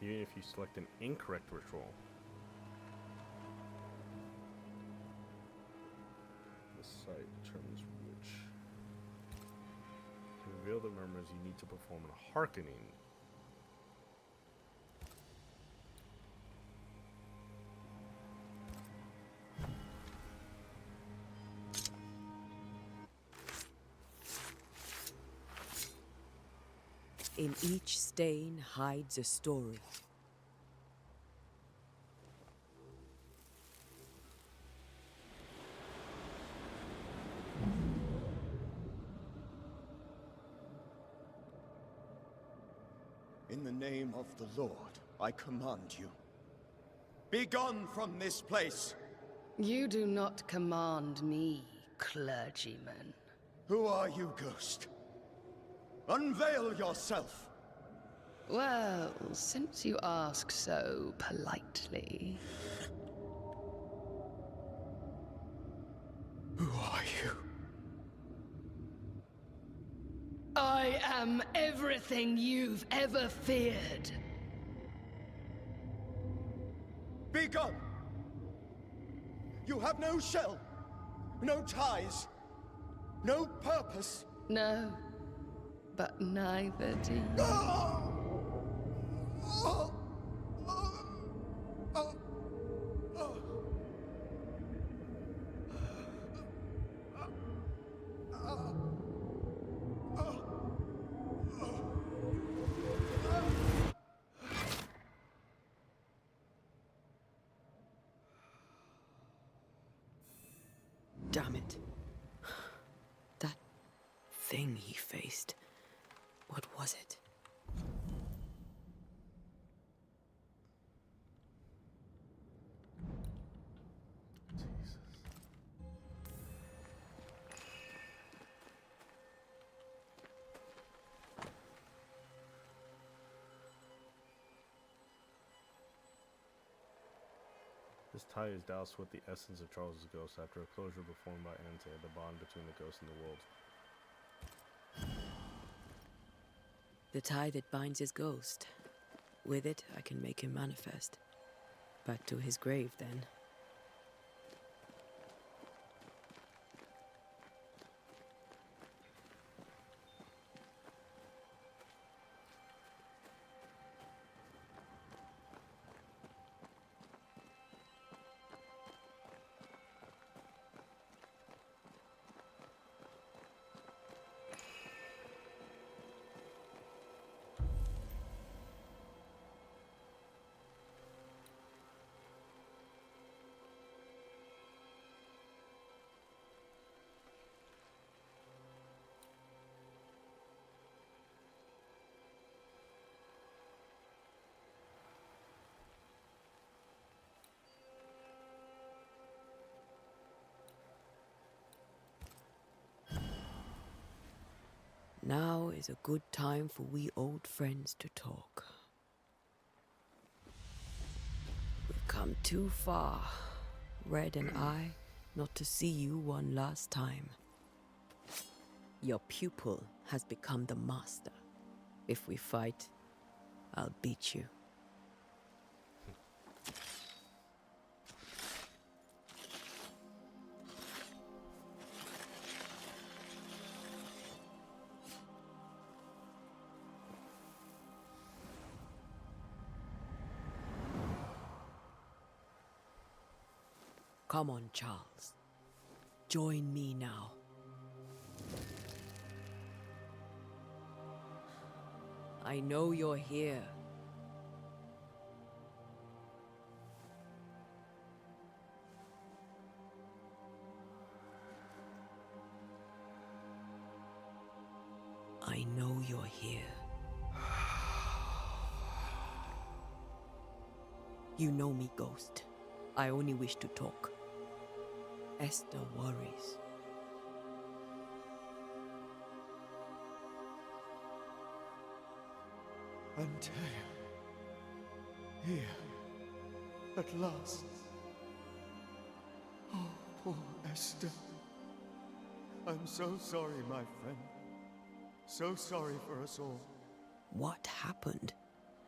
Even if you select an incorrect ritual, the site determines which. To reveal the murmurs, you need to perform a hearkening. In each stain hides a story. In the name of the Lord, I command you. Be gone from this place! You do not command me, clergyman. Who are you, ghost? Unveil yourself! Well, since you ask so politely... Who are you? I am everything you've ever feared. Be gone! You have no shell, no ties, no purpose. No, but neither do you. Damn it. That thing he faced. What was it? Jesus. This tie is doused with the essence of Charles's ghost after a closure performed by Ante, the bond between the ghost and the world. The tie that binds his ghost. With it, I can make him manifest. Back to his grave, then. Now is a good time for we old friends to talk. We've come too far, Red and I, not to see you one last time. Your pupil has become the master. If we fight, I'll beat you. Come on, Charles. Join me now. I know you're here. I know you're here. You know me, Ghost. I only wish to talk. Esther worries. Antea. Here. At last. Oh, poor Esther. I'm so sorry, my friend. So sorry for us all. What happened?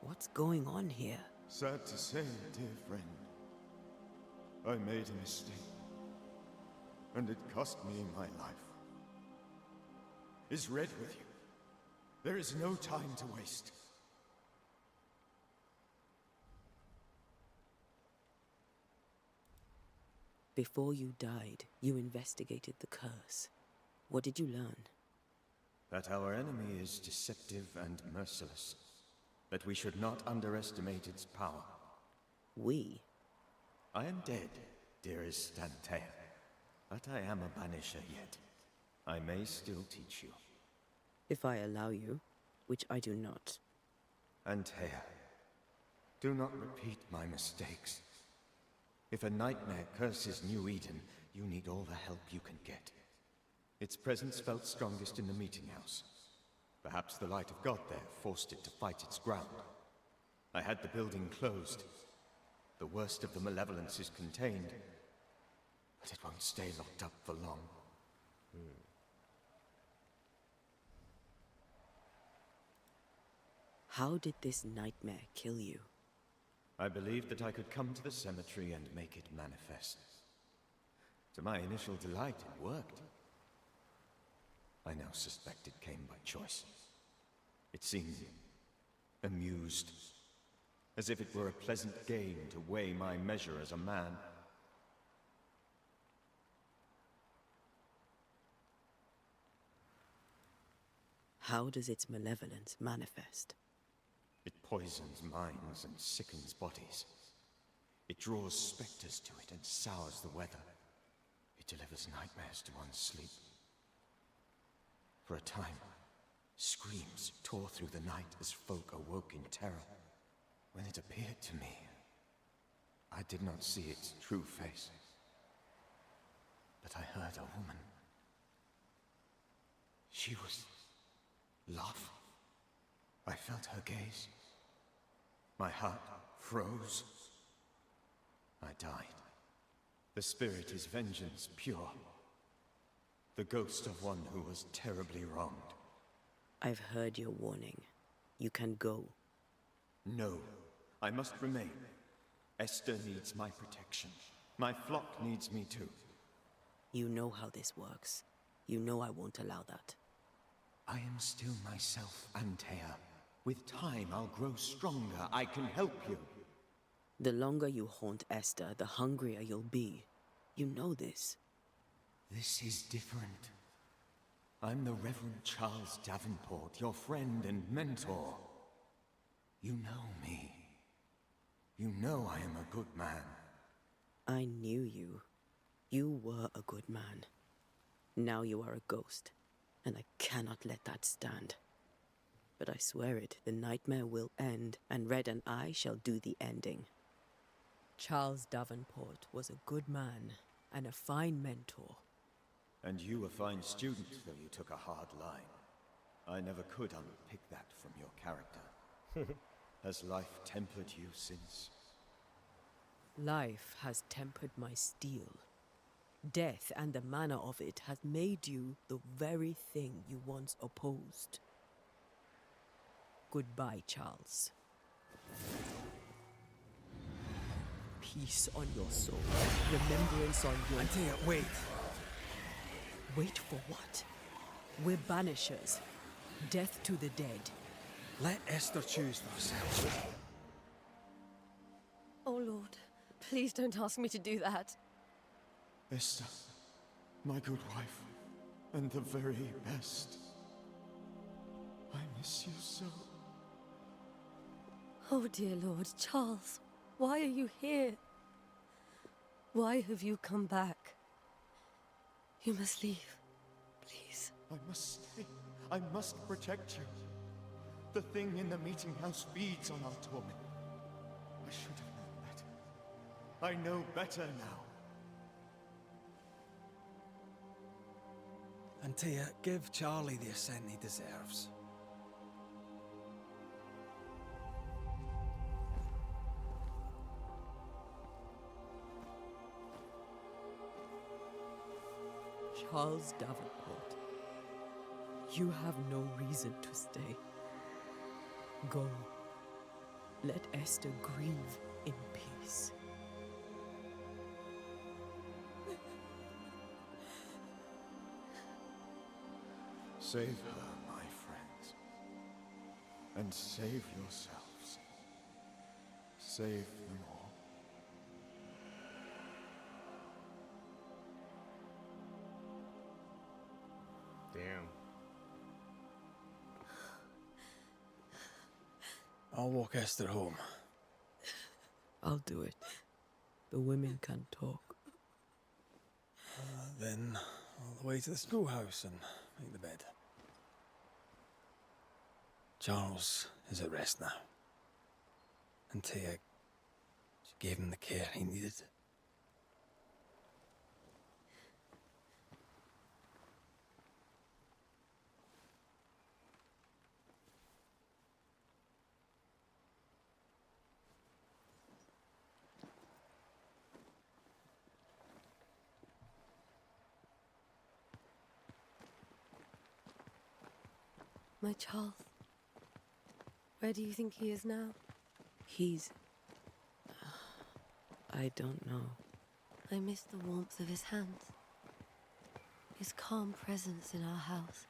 What's going on here? Sad to say, dear friend. I made a mistake. And it cost me my life. Is Red with you? There is no time to waste. Before you died, you investigated the curse. What did you learn? That our enemy is deceptive and merciless. That we should not underestimate its power. We? I am dead, dearest Antea. But I am a banisher yet. I may still teach you. If I allow you, which I do not. Antea, do not repeat my mistakes. If a nightmare curses New Eden, you need all the help you can get. Its presence felt strongest in the meeting house. Perhaps the light of God there forced it to fight its ground. I had the building closed. The worst of the malevolence is contained, but it won't stay locked up for long. How did this nightmare kill you? I believed that I could come to the cemetery and make it manifest. To my initial delight, it worked. I now suspect it came by choice. It seemed amused, as if it were a pleasant game to weigh my measure as a man. How does its malevolence manifest? It poisons minds and sickens bodies. It draws specters to it and sours the weather. It delivers nightmares to one's sleep. For a time, screams tore through the night as folk awoke in terror. When it appeared to me, I did not see its true face. But I heard a woman. She was love. I felt her gaze. My heart froze. I died. The spirit is vengeance pure. The ghost of one who was terribly wronged. I've heard your warning. You can go. No, I must remain. Esther needs my protection. My flock needs me too. You know how this works. You know I won't allow that. I am still myself, Antea. With time, I'll grow stronger. I can help you. The longer you haunt Esther, the hungrier you'll be. You know this. This is different. I'm the Reverend Charles Davenport, your friend and mentor. You know me. You know I am a good man. I knew you. You were a good man. Now you are a ghost, and I cannot let that stand. But I swear it, the nightmare will end, and Red and I shall do the ending. Charles Davenport was a good man and a fine mentor. And you a fine student, though you took a hard line. I never could unpick that from your character. Has life tempered you since? Life has tempered my steel. Death and the manner of it has made you the very thing you once opposed. Goodbye, Charles. Peace on your soul, remembrance on your... Antea, wait. Wait for what? We're banishers. Death to the dead. Let Esther choose for herself. Oh, Lord, please don't ask me to do that. Esther, my good wife, and the very best. I miss you so. Oh, dear Lord, Charles, why are you here? Why have you come back? You must leave, please. I must stay. I must protect you. The thing in the meeting house feeds on our torment. I should have known better. I know better now. Antea, give Charlie the ascent he deserves. Charles Davenport, you have no reason to stay. Go. Let Esther grieve in peace. Save her, my friends. And save yourselves. Save them all. Damn. I'll walk Esther home. I'll do it. The women can talk. Then all the way to the schoolhouse and make the bed. Charles is at rest now. Antea, she gave him the care he needed. My Charles. Where do you think he is now? He's... I don't know. I miss the warmth of his hands. His calm presence in our house.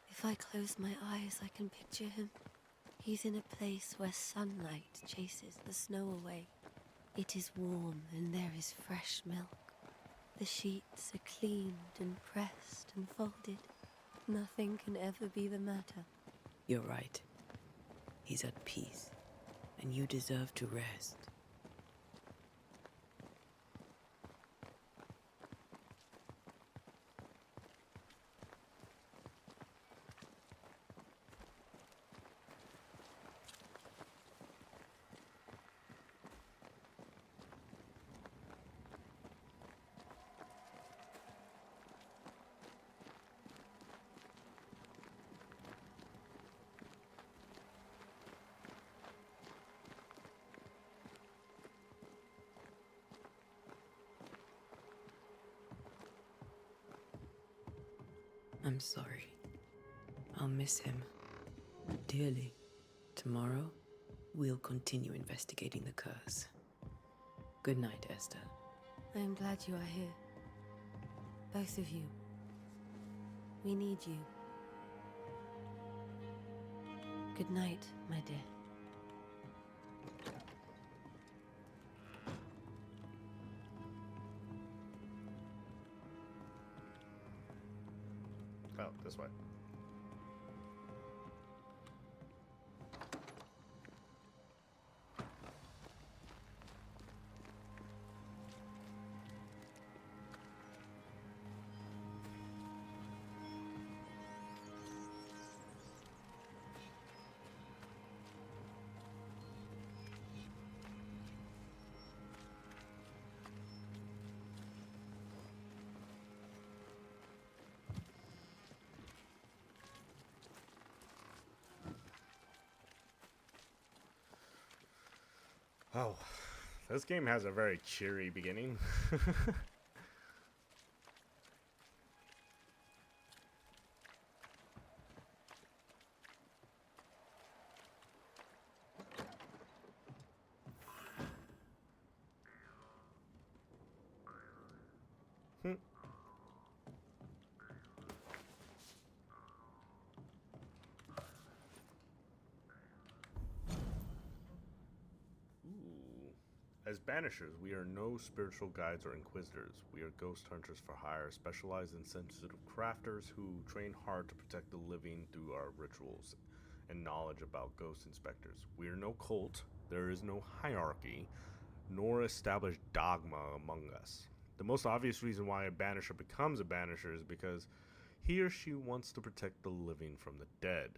If I close my eyes, I can picture him. He's in a place where sunlight chases the snow away. It is warm and there is fresh milk. The sheets are cleaned and pressed and folded. Nothing can ever be the matter. You're right. He's at peace, and you deserve to rest. I'm sorry. I'll miss him dearly. Tomorrow, we'll continue investigating the curse. Good night, Esther. I am glad you are here. Both of you. We need you. Good night, my dear. Oh, this way. Oh, this game has a very cheery beginning. As Banishers, we are no spiritual guides or inquisitors. We are ghost hunters for hire, specialized in sensitive crafters who train hard to protect the living through our rituals and knowledge about ghost inspectors. We are no cult, there is no hierarchy, nor established dogma among us. The most obvious reason why a Banisher becomes a Banisher is because he or she wants to protect the living from the dead.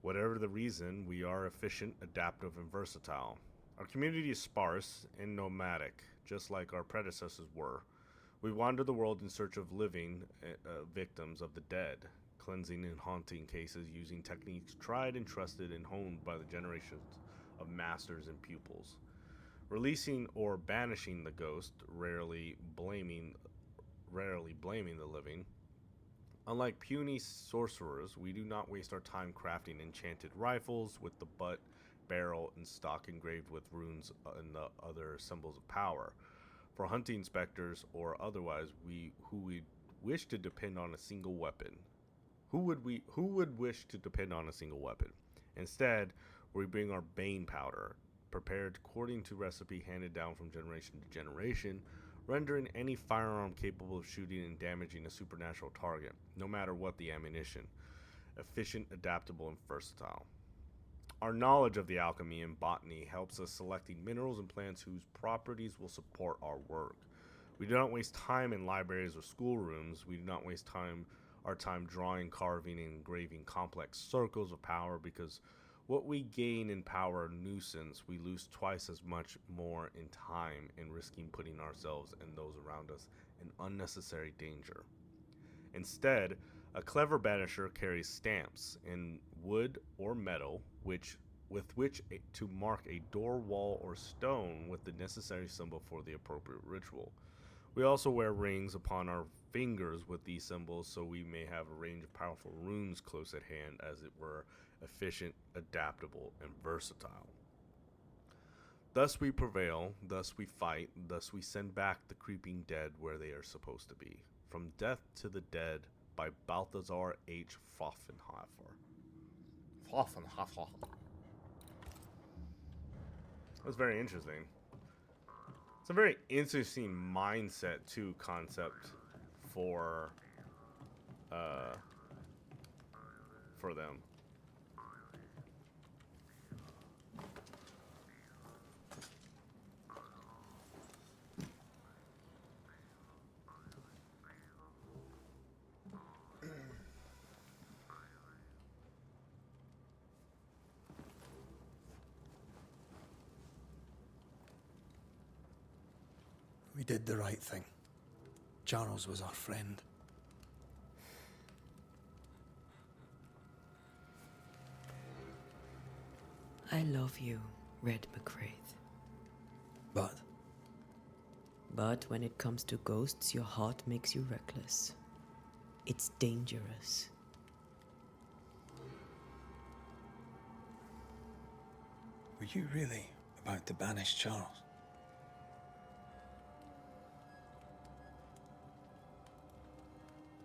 Whatever the reason, we are efficient, adaptive, and versatile. Our community is sparse and nomadic, just like our predecessors were. We wander the world in search of living victims of the dead, cleansing and haunting cases using techniques tried and trusted and honed by the generations of masters and pupils. Releasing or banishing the ghost, rarely blaming the living. Unlike puny sorcerers, we do not waste our time crafting enchanted rifles with the butt, barrel, and stock engraved with runes and the other symbols of power. For hunting specters or otherwise, who would wish to depend on a single weapon. Who would wish to depend on a single weapon? Instead, we bring our bane powder, prepared according to recipe handed down from generation to generation, rendering any firearm capable of shooting and damaging a supernatural target, no matter what the ammunition. Efficient, adaptable, and versatile. Our knowledge of the alchemy and botany helps us selecting minerals and plants whose properties will support our work. We do not waste time in libraries or schoolrooms. We do not waste our time drawing, carving, and engraving complex circles of power, because what we gain in power and nuisance, we lose twice as much more in time and risking putting ourselves and those around us in unnecessary danger. Instead, a clever banisher carries stamps in wood or metal, with which to mark a door, wall, or stone with the necessary symbol for the appropriate ritual. We also wear rings upon our fingers with these symbols, so we may have a range of powerful runes close at hand, as it were, efficient, adaptable, and versatile. Thus we prevail, thus we fight, thus we send back the creeping dead where they are supposed to be. From Death to the Dead by Balthazar H. Pfaffenhofer. That's very interesting. It's a very interesting mindset to concept for them. We did the right thing. Charles was our friend. I love you, Red McCraith. But But when it comes to ghosts, your heart makes you reckless. It's dangerous. were you really about to banish Charles?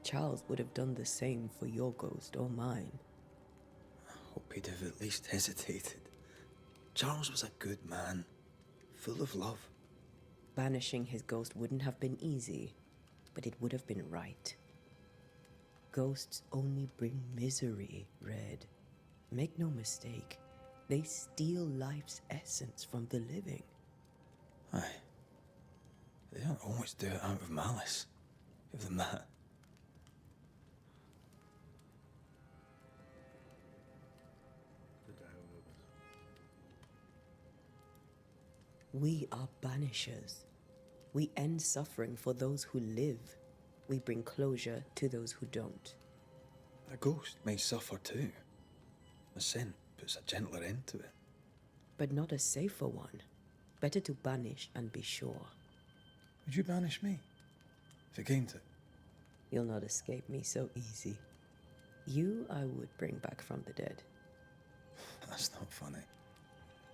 Charles would have done the same for your ghost or mine. I hope he'd have at least hesitated. Charles was a good man, full of love. Banishing his ghost wouldn't have been easy, but it would have been right. Ghosts only bring misery, Red. Make no mistake, they steal life's essence from the living. Aye. They don't always do it out of malice. Give them that. We are banishers. We end suffering for those who live. We bring closure to those who don't. A ghost may suffer too. A scent puts a gentler end to it. But not a safer one. Better to banish and be sure. Would you banish me? If it came to it? You'll not escape me so easy. You I would bring back from the dead. That's not funny.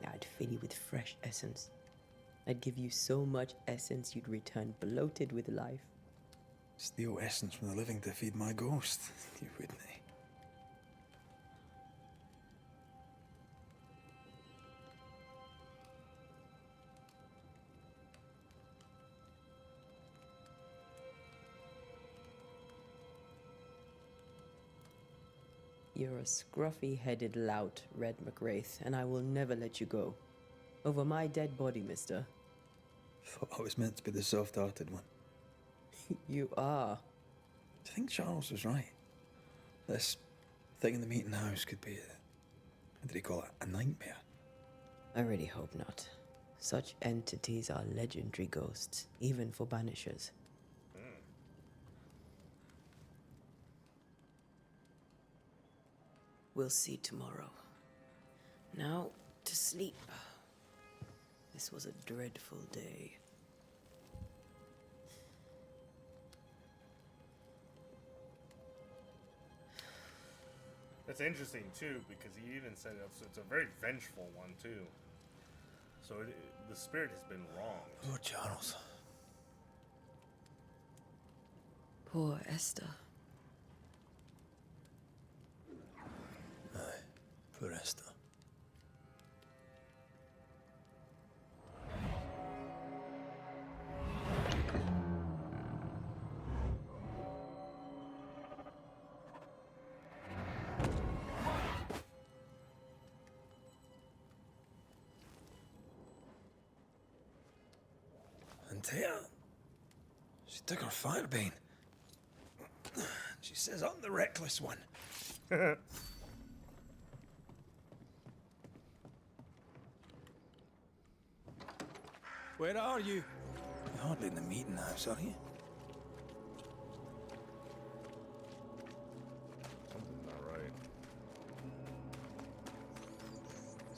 I'd fill you with fresh essence. I'd give you so much essence you'd return bloated with life. Steal essence from the living to feed my ghost. You wouldn't. You're a scruffy-headed lout, Red McWraith, and I will never let you go. Over my dead body, mister. Thought I was meant to be the soft-hearted one. You are. Do you think Charles was right? This thing in the meeting house could be what did he call it? A nightmare? I really hope not. Such entities are legendary ghosts, even for Banishers. We'll see tomorrow. Now, to sleep. This was a dreadful day. That's interesting too, because he even said it's a very vengeful one too. So the spirit has been wronged. Poor Charles. Poor Esther. Aye, poor Esther. Antea, she took her firebane. She says I'm the reckless one. Where are you? You're hardly in the meeting house, are you? Something's not right.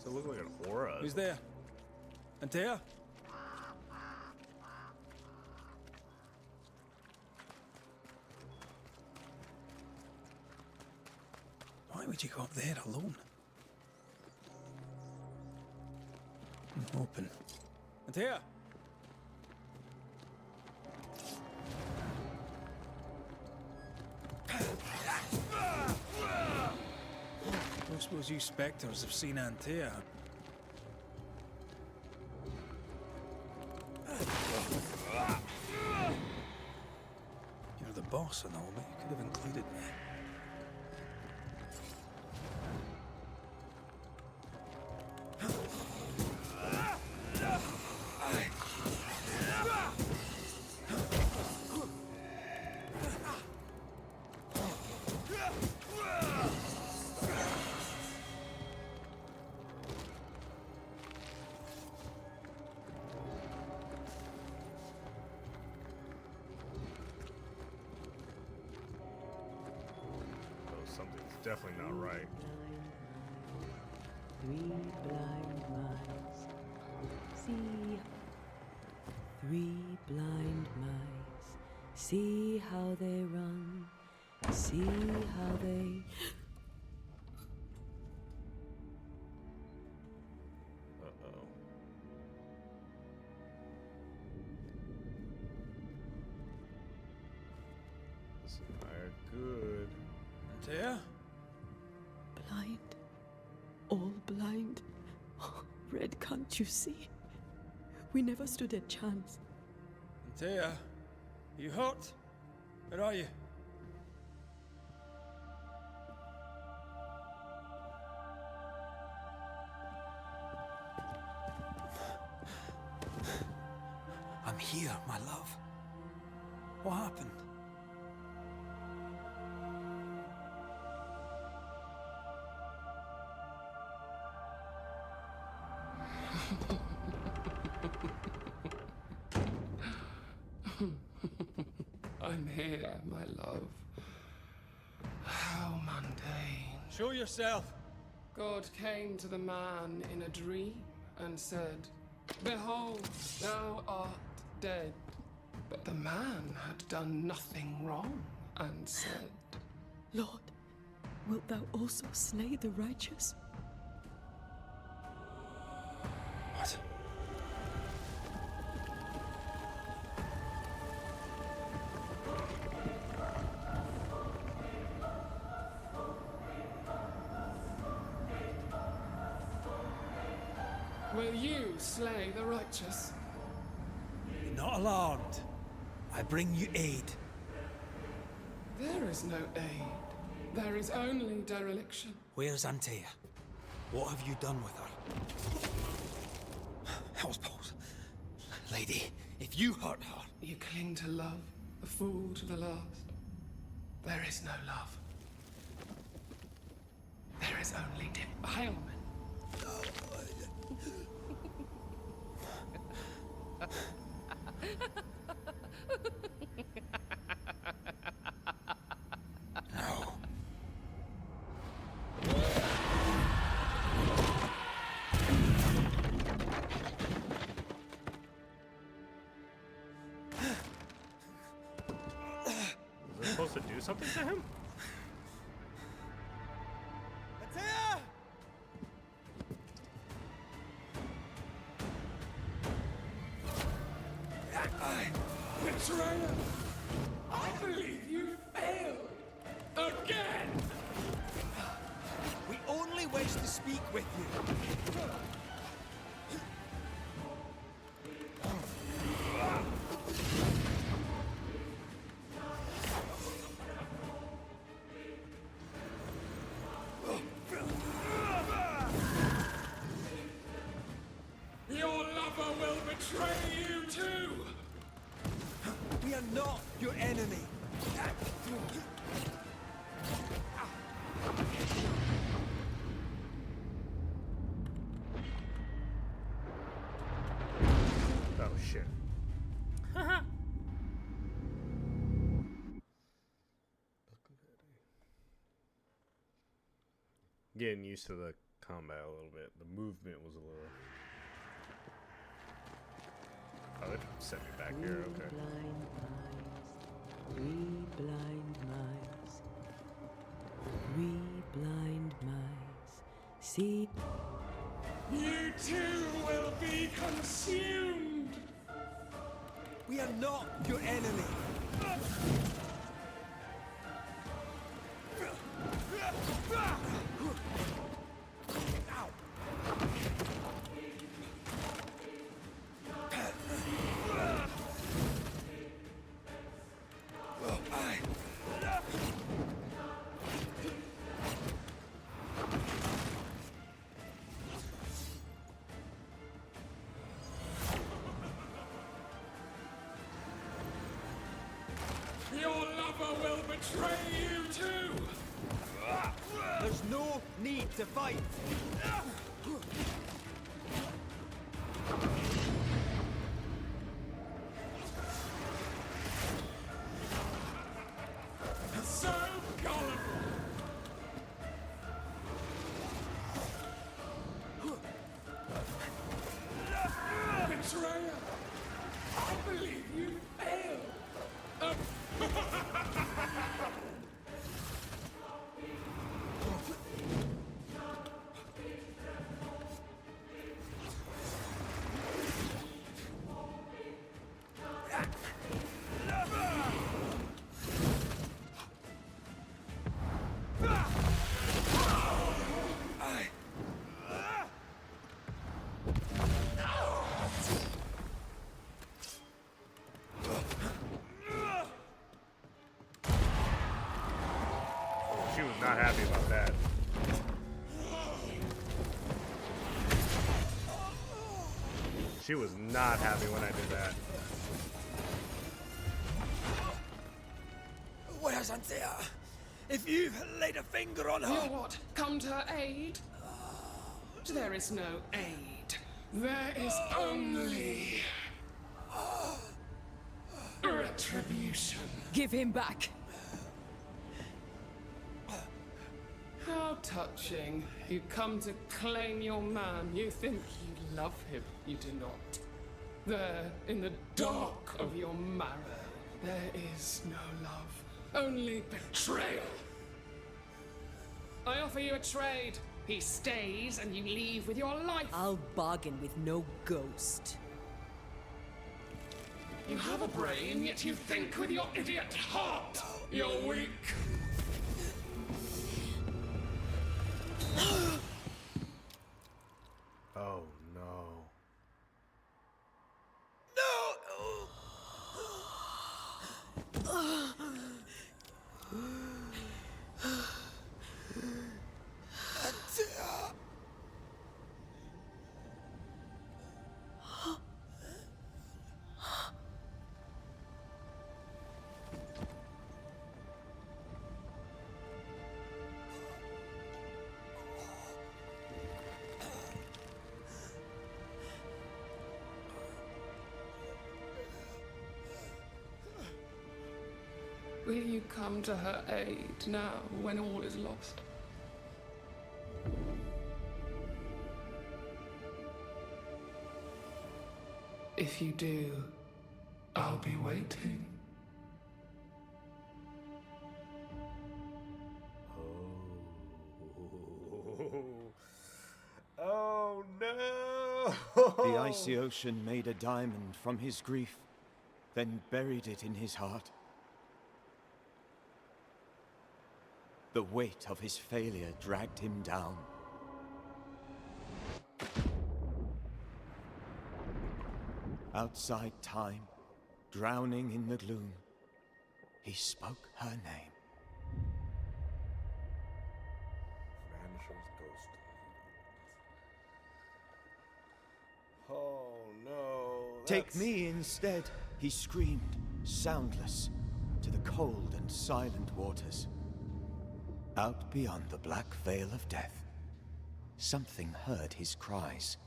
So it looks like an aura. Who's there? Antea? Why would you go up there alone? I'm hoping. Antea? I don't suppose you spectres have seen Antea. You're the boss and all, but you could have included me. Something's definitely not right. Three blind mice. See. Three blind mice. See how they run. See how they. Uh-oh. This is not good. Antea? Blind. All blind. Red, can't you see? We never stood a chance. Antea? You hurt? Where are you? I'm here, my love. What happened? I'm here, my love. How mundane. Show yourself! God came to the man in a dream and said, Behold, thou art dead. But the man had done nothing wrong, and said, Lord, wilt thou also slay the righteous? What? Will you slay the righteous? Be not alarmed. I bring you aid. There is no aid. There is only dereliction. Where's Antea? What have you done with her? Hell's balls. Lady, if you hurt her... You cling to love, a fool to the last. There is no love. There is only defilement. No. Was I supposed to do something to him? Betrayer! I believe you failed! Again! We only wish to speak with you. Your lover will betray you too! We are not your enemy. Oh shit. Getting used to the combat a little bit. The movement was a little... Oh, they set me back here, okay. Blind mice, we blind mice, see. You too will be consumed! We are not your enemy. Your lover will betray you too! There's no need to fight. So gullible! Betrayer! I believe you failed! She was not happy about that. She was not happy when I did that. Where's Antea? If you've laid a finger on You her... what? Come to her aid? There is no aid. There is only... retribution. Give him back. How touching. You come to claim your man. You think you love him, you do not. There, in the dark of your marrow, there is no love, only betrayal. I offer you a trade. He stays and you leave with your life. I'll bargain with no ghost. You have a brain, yet you think with your idiot heart. You're weak. Oh no. Will you come to her aid now, when all is lost? If you do, I'll be waiting. Oh no! The icy ocean made a diamond from his grief, then buried it in his heart. The weight of his failure dragged him down. Outside time, drowning in the gloom, he spoke her name. Banishers ghost. Oh no. Take me instead, he screamed, soundless, to the cold and silent waters. Out beyond the black veil of death, something heard his cries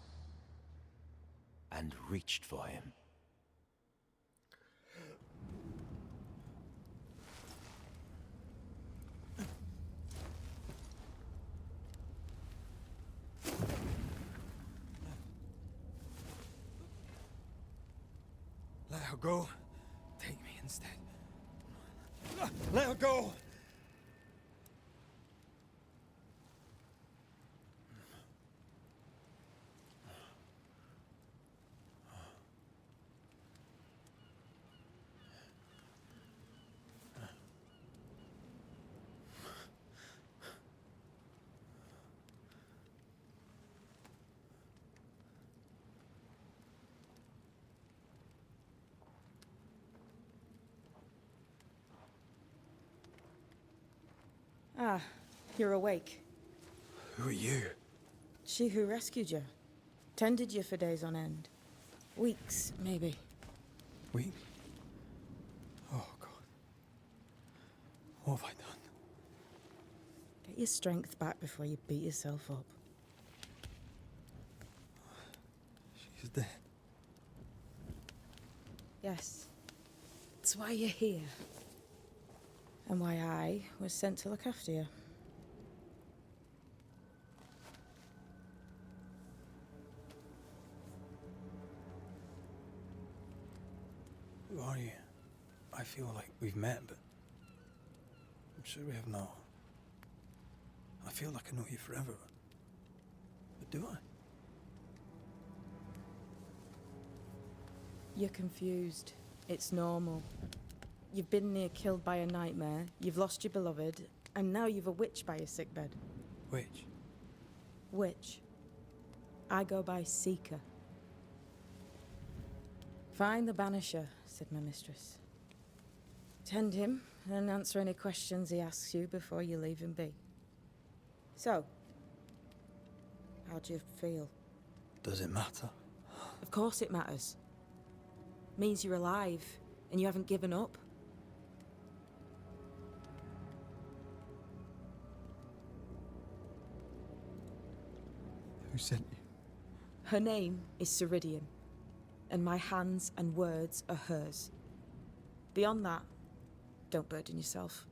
and reached for him. Let her go. Take me instead. Let her go! Ah, you're awake. Who are you? She who rescued you. Tended you for days on end. Weeks, maybe. Weak? Oh, God. What have I done? Get your strength back before you beat yourself up. She's dead. Yes. That's why you're here. And why I was sent to look after you. Who are you? I feel like we've met, but I'm sure we have not. I feel like I know you forever. But do I? You're confused. It's normal. You've been near killed by a nightmare, you've lost your beloved, and now you've a witch by your sickbed. Which? Witch. I go by Seeker. Find the Banisher, said my mistress. Tend him, and answer any questions he asks you before you leave him be. So, how do you feel? Does it matter? Of course it matters. Means you're alive, and you haven't given up. Who sent you? Her name is Ceridian, and my hands and words are hers. Beyond that, don't burden yourself.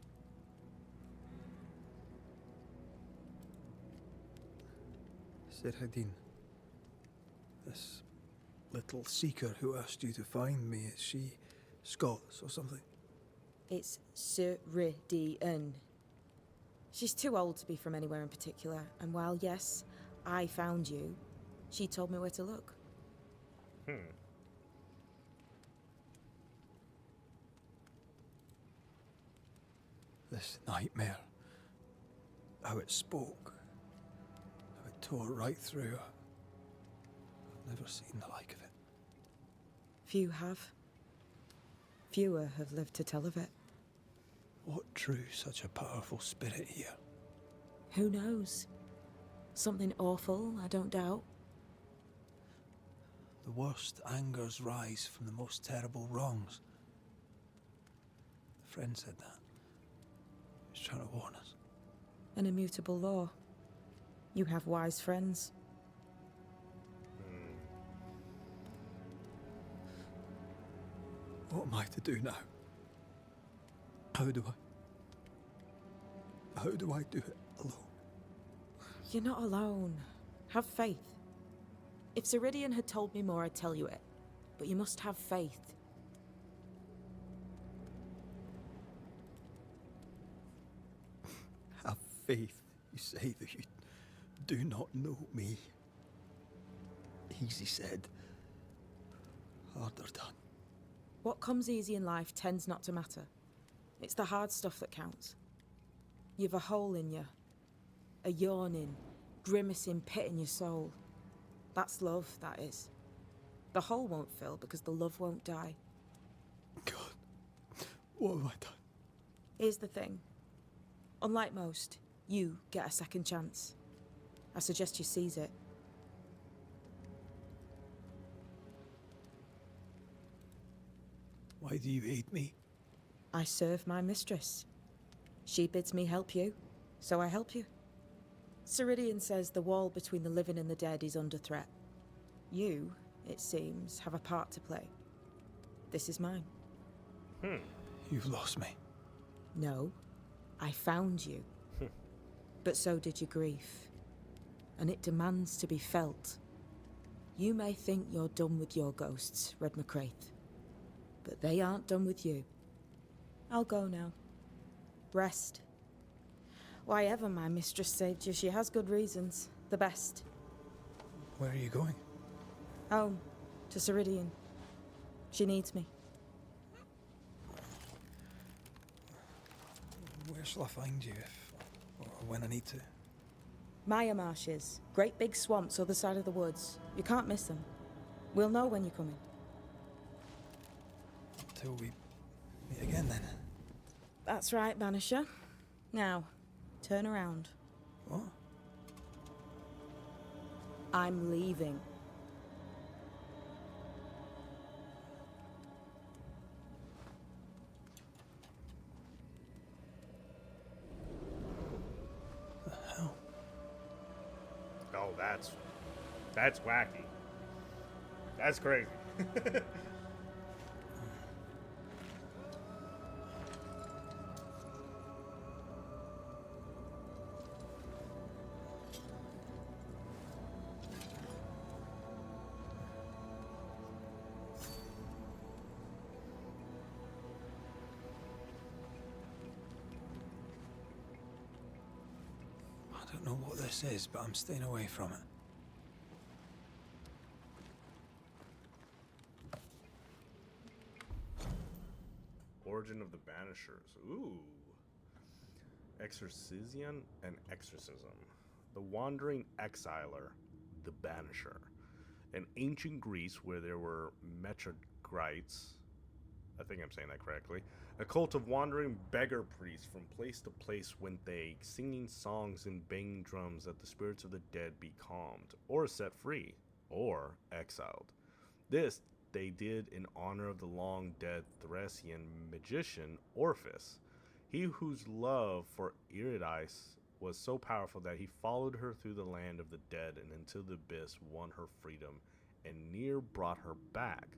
Ceridian. This little seeker who asked you to find me, is she Scots or something? It's Ceridian. She's too old to be from anywhere in particular, and while, yes, I found you, she told me where to look. This nightmare, how it spoke, how it tore right through her. I've never seen the like of it. Few have. Fewer have lived to tell of it. What drew such a powerful spirit here? Who knows? Something awful, I don't doubt. The worst angers rise from the most terrible wrongs. A friend said that. He was trying to warn us. An immutable law. You have wise friends. What am I to do now? How do I do it alone? You're not alone. Have faith. If Ceridian had told me more, I'd tell you it. But you must have faith. Have faith, you say, that you do not know me. Easy said, harder done. What comes easy in life tends not to matter. It's the hard stuff that counts. You've a hole in you. A yawning, grimacing pit in your soul. That's love, that is. The hole won't fill because the love won't die. God, what have I done? Here's the thing. Unlike most, you get a second chance. I suggest you seize it. Why do you aid me? I serve my mistress. She bids me help you, so I help you. Ceridian says the wall between the living and the dead is under threat. You, it seems, have a part to play. This is mine. You've lost me. No, I found you. But so did your grief. And it demands to be felt. You may think you're done with your ghosts, Red McCraith. But they aren't done with you. I'll go now. Rest. Why ever my mistress saved you, she has good reasons. The best. Where are you going? Home. To Ceridian. She needs me. Where shall I find you if, or when I need to? Maya marshes. Great big swamps other side of the woods. You can't miss them. We'll know when you're coming. Until we meet again, then. That's right, Banisher. Now, turn around. What? I'm leaving. The hell? Oh, that's wacky. That's crazy. I don't know what this is, but I'm staying away from it. Origin of the Banishers. Ooh. Exorcision and Exorcism. The Wandering Exiler, the Banisher. In ancient Greece, where there were metrogrites, I think I'm saying that correctly, a cult of wandering beggar priests from place to place went they, singing songs and banging drums that the spirits of the dead be calmed, or set free, or exiled. This they did in honor of the long-dead Thracian magician Orpheus, he whose love for Eurydice was so powerful that he followed her through the land of the dead and until the abyss won her freedom and near brought her back.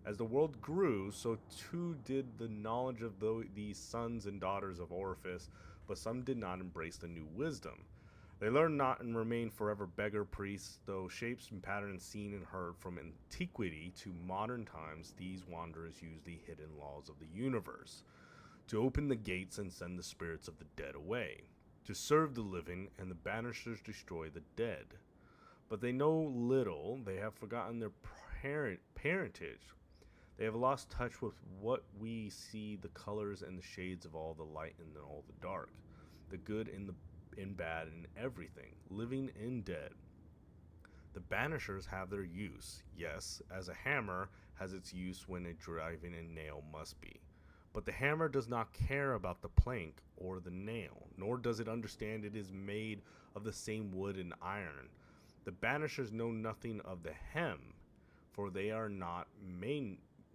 As the world grew, so too did the knowledge of these sons and daughters of Orpheus, but some did not embrace the new wisdom. They learn not and remain forever beggar priests, though shapes and patterns seen and heard from antiquity to modern times, these wanderers use the hidden laws of the universe to open the gates and send the spirits of the dead away, to serve the living, and the Banishers destroy the dead. But they know little, they have forgotten their parentage. They have lost touch with what we see, the colors and the shades of all the light and all the dark, the good and the bad and everything, living and dead. The Banishers have their use, yes, as a hammer has its use when a driving a nail must be. But the hammer does not care about the plank or the nail, nor does it understand it is made of the same wood and iron. The Banishers know nothing of the hem, for they are not,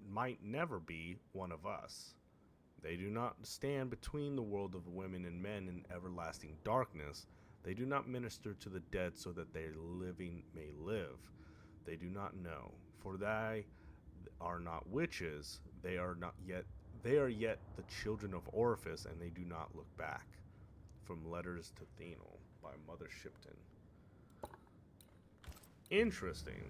might never be, one of us. They do not stand between the world of women and men in everlasting darkness. They do not minister to the dead so that their living may live. They do not know, for they are not witches. They are yet the children of Orifice, and they do not look back. From Letters to Thenal by Mother Shipton. Interesting.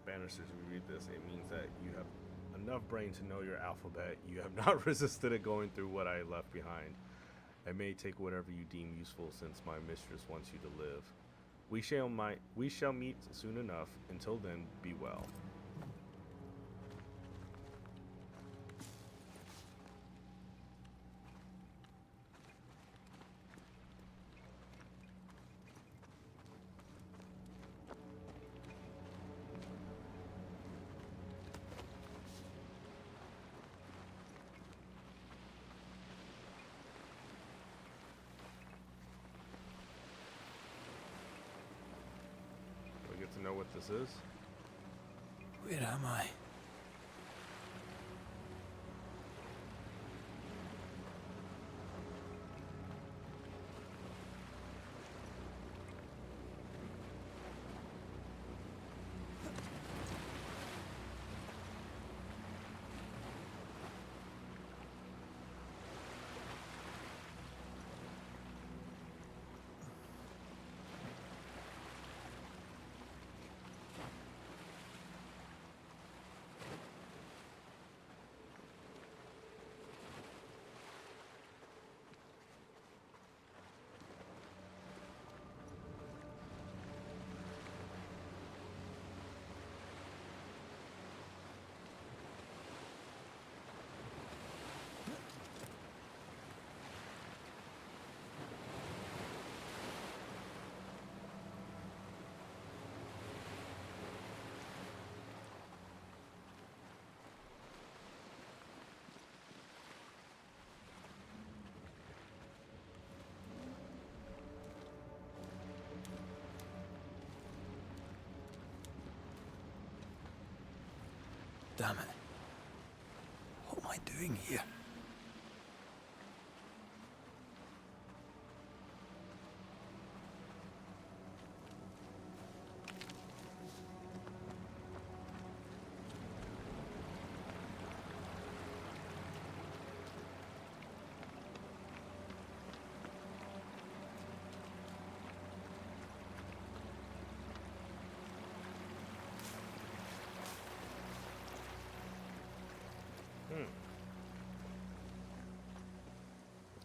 Banishers, we read this, it means that you have enough brain to know your alphabet. You have not resisted it going through what I left behind. I may take whatever you deem useful, since my mistress wants you to live. We shall meet soon enough. Until then, be well. To know what this is. Where am I? Damn it. What am I doing here?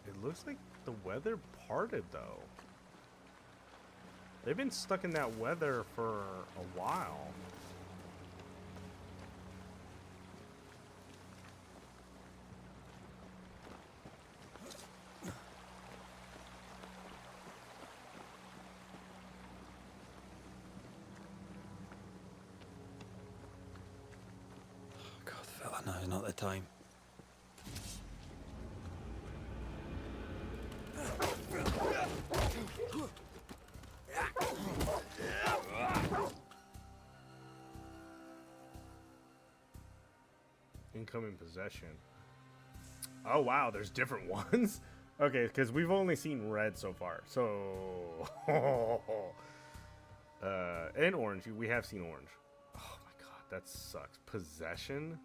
It looks like the weather parted, though. They've been stuck in that weather for a while. God, fella, now's not the time. Incoming possession. Oh wow, there's different ones. Okay, because we've only seen red so far. So and orange. We have seen orange. Oh my god, that sucks. Possession?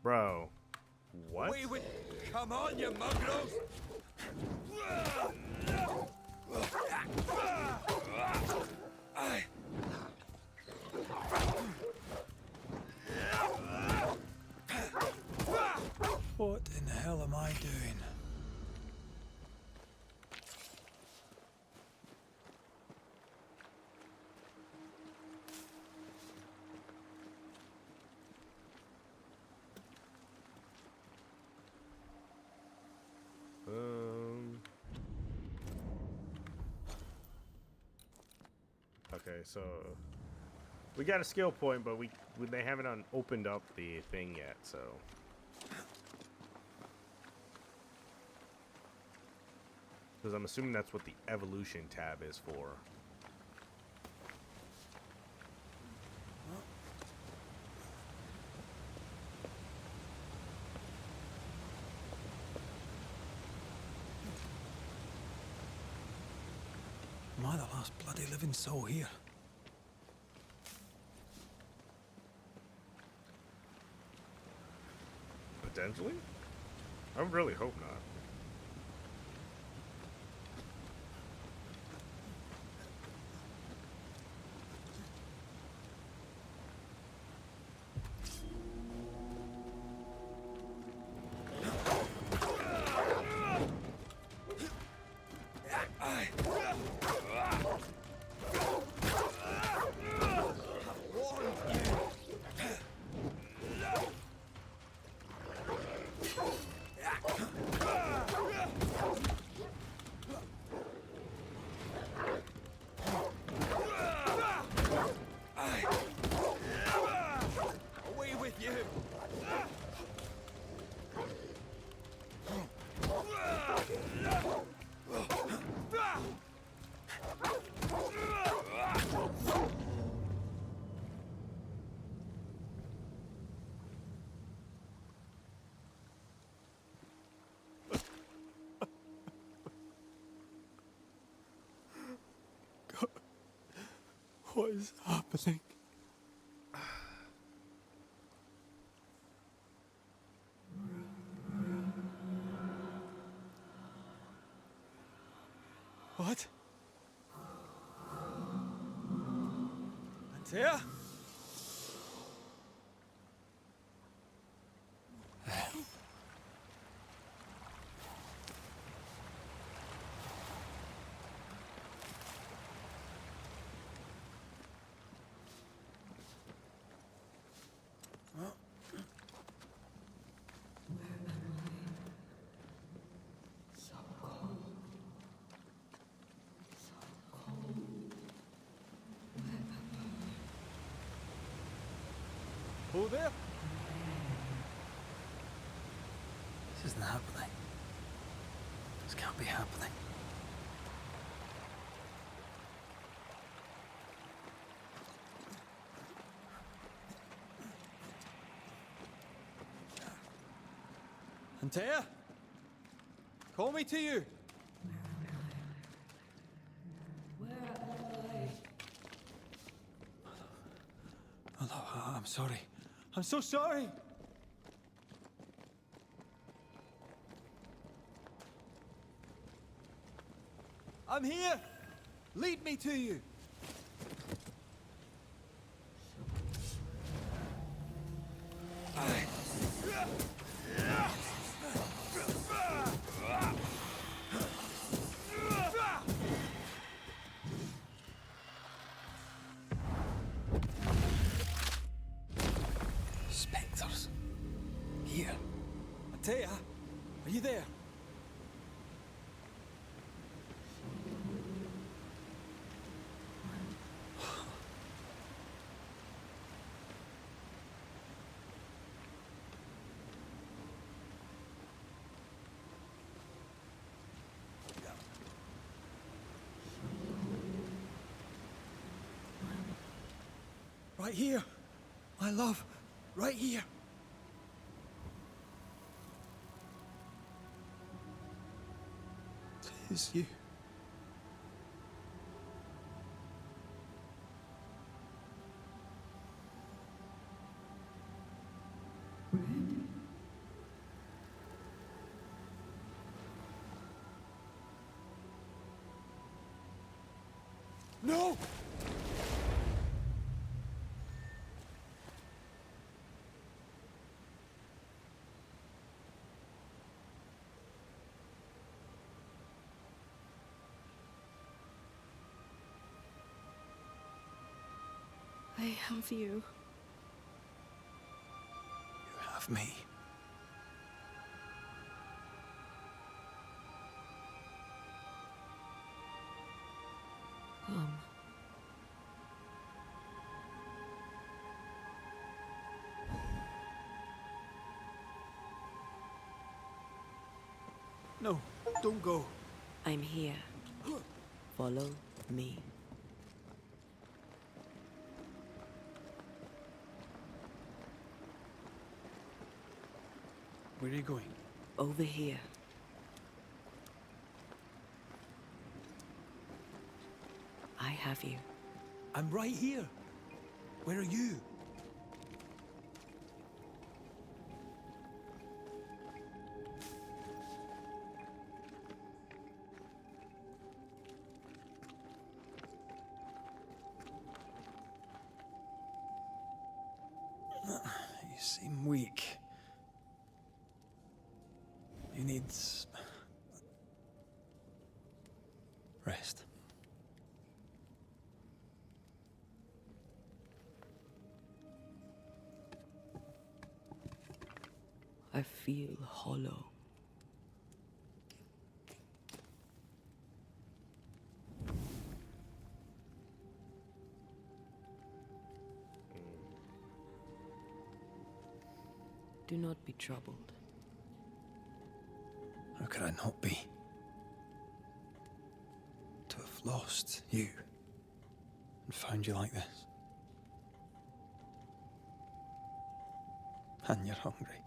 Bro. What? Come on, you mongrels! What in the hell am I doing? Okay, so we got a skill point, but they haven't opened up the thing yet, so. Because I'm assuming that's what the evolution tab is for. Am I the last bloody living soul here? Potentially? I really hope not. What is happening? What? Antea? Who there? This isn't happening. This can't be happening. Antea? Call me to you. Hello, I'm sorry. I'm so sorry. I'm here. Lead me to you. Spectres. Here. Antea, are you there? Right here. My love. Right here. It's you. No! I have you. You have me. Come. No, don't go. I'm here. Follow me. Where are you going? Over here. I have you. I'm right here. Where are you? You seem weak. You need rest. I feel hollow. Do not be troubled. How could I not be? To have lost you and found you like this. And you're hungry.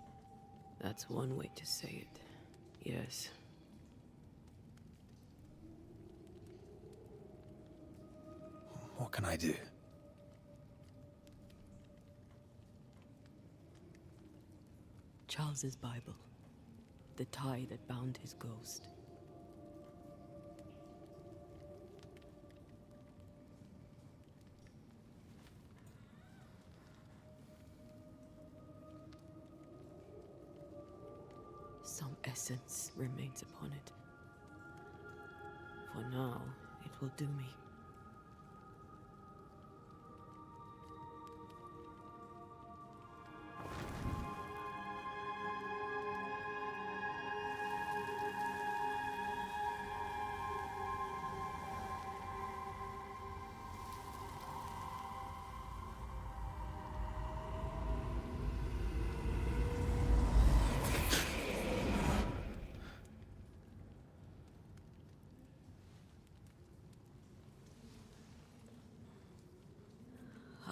That's one way to say it. Yes. What can I do? Charles's Bible. The tie that bound his ghost. Some essence remains upon it. For now, it will do me.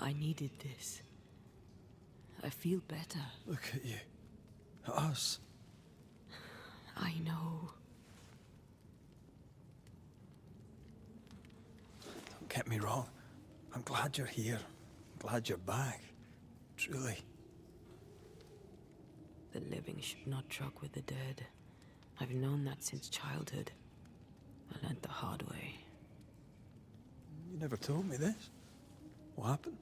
I needed this. I feel better. Look at you. At us. I know. Don't get me wrong. I'm glad you're here. I'm glad you're back. Truly. The living should not truck with the dead. I've known that since childhood. I learned the hard way. You never told me this. What happened?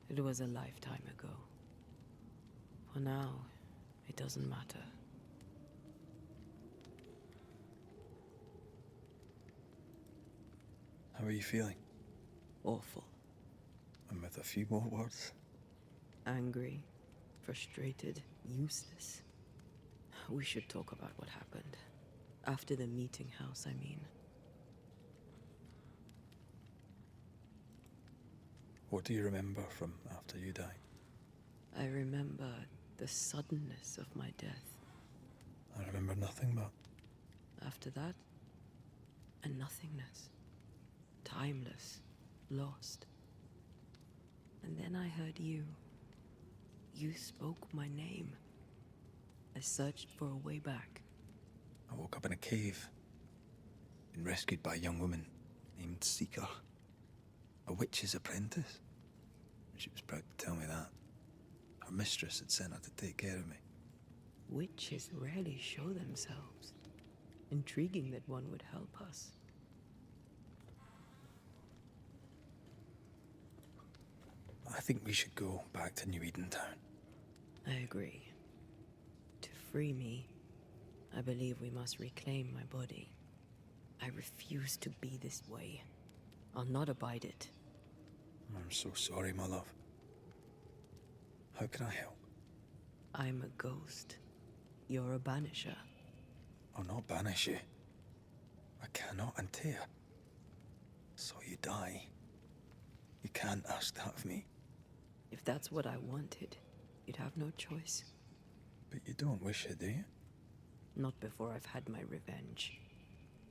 It was a lifetime ago. For now, it doesn't matter. How are you feeling? Awful. And with a few more words? Angry, frustrated, useless. We should talk about what happened. After the meeting house, I mean. What do you remember from after you died? I remember the suddenness of my death. I remember nothing but... After that, a nothingness. Timeless, lost. And then I heard you. You spoke my name. I searched for a way back. I woke up in a cave. Been rescued by a young woman named Seeker. A witch's apprentice. And she was proud to tell me that. Her mistress had sent her to take care of me. Witches rarely show themselves. Intriguing that one would help us. I think we should go back to New Eden Town. I agree. To free me, I believe we must reclaim my body. I refuse to be this way. I'll not abide it. I'm so sorry, my love. How can I help? I'm a ghost. You're a banisher. I'll not banish you. I cannot, Antea. So you die. You can't ask that of me. If that's what I wanted, you'd have no choice. But you don't wish it, do you? Not before I've had my revenge.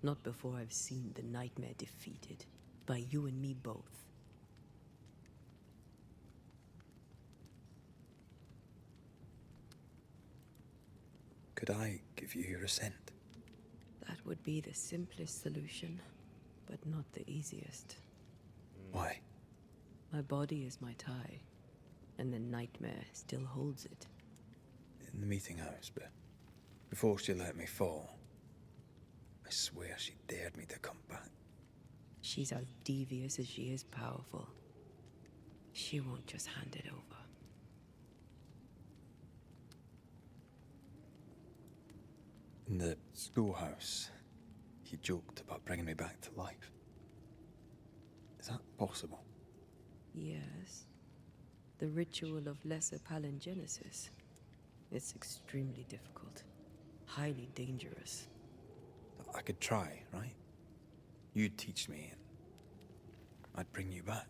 Not before I've seen the nightmare defeated. By you and me both. Could I give you your assent? That would be the simplest solution, but not the easiest. Why? My body is my tie, and the nightmare still holds it. In the meeting house, but before she let me fall, I swear she dared me to come back. She's as devious as she is powerful. She won't just hand it over. In the schoolhouse, he joked about bringing me back to life. Is that possible? Yes. The ritual of lesser palingenesis. It's extremely difficult. Highly dangerous. I could try, right? You'd teach me, and I'd bring you back.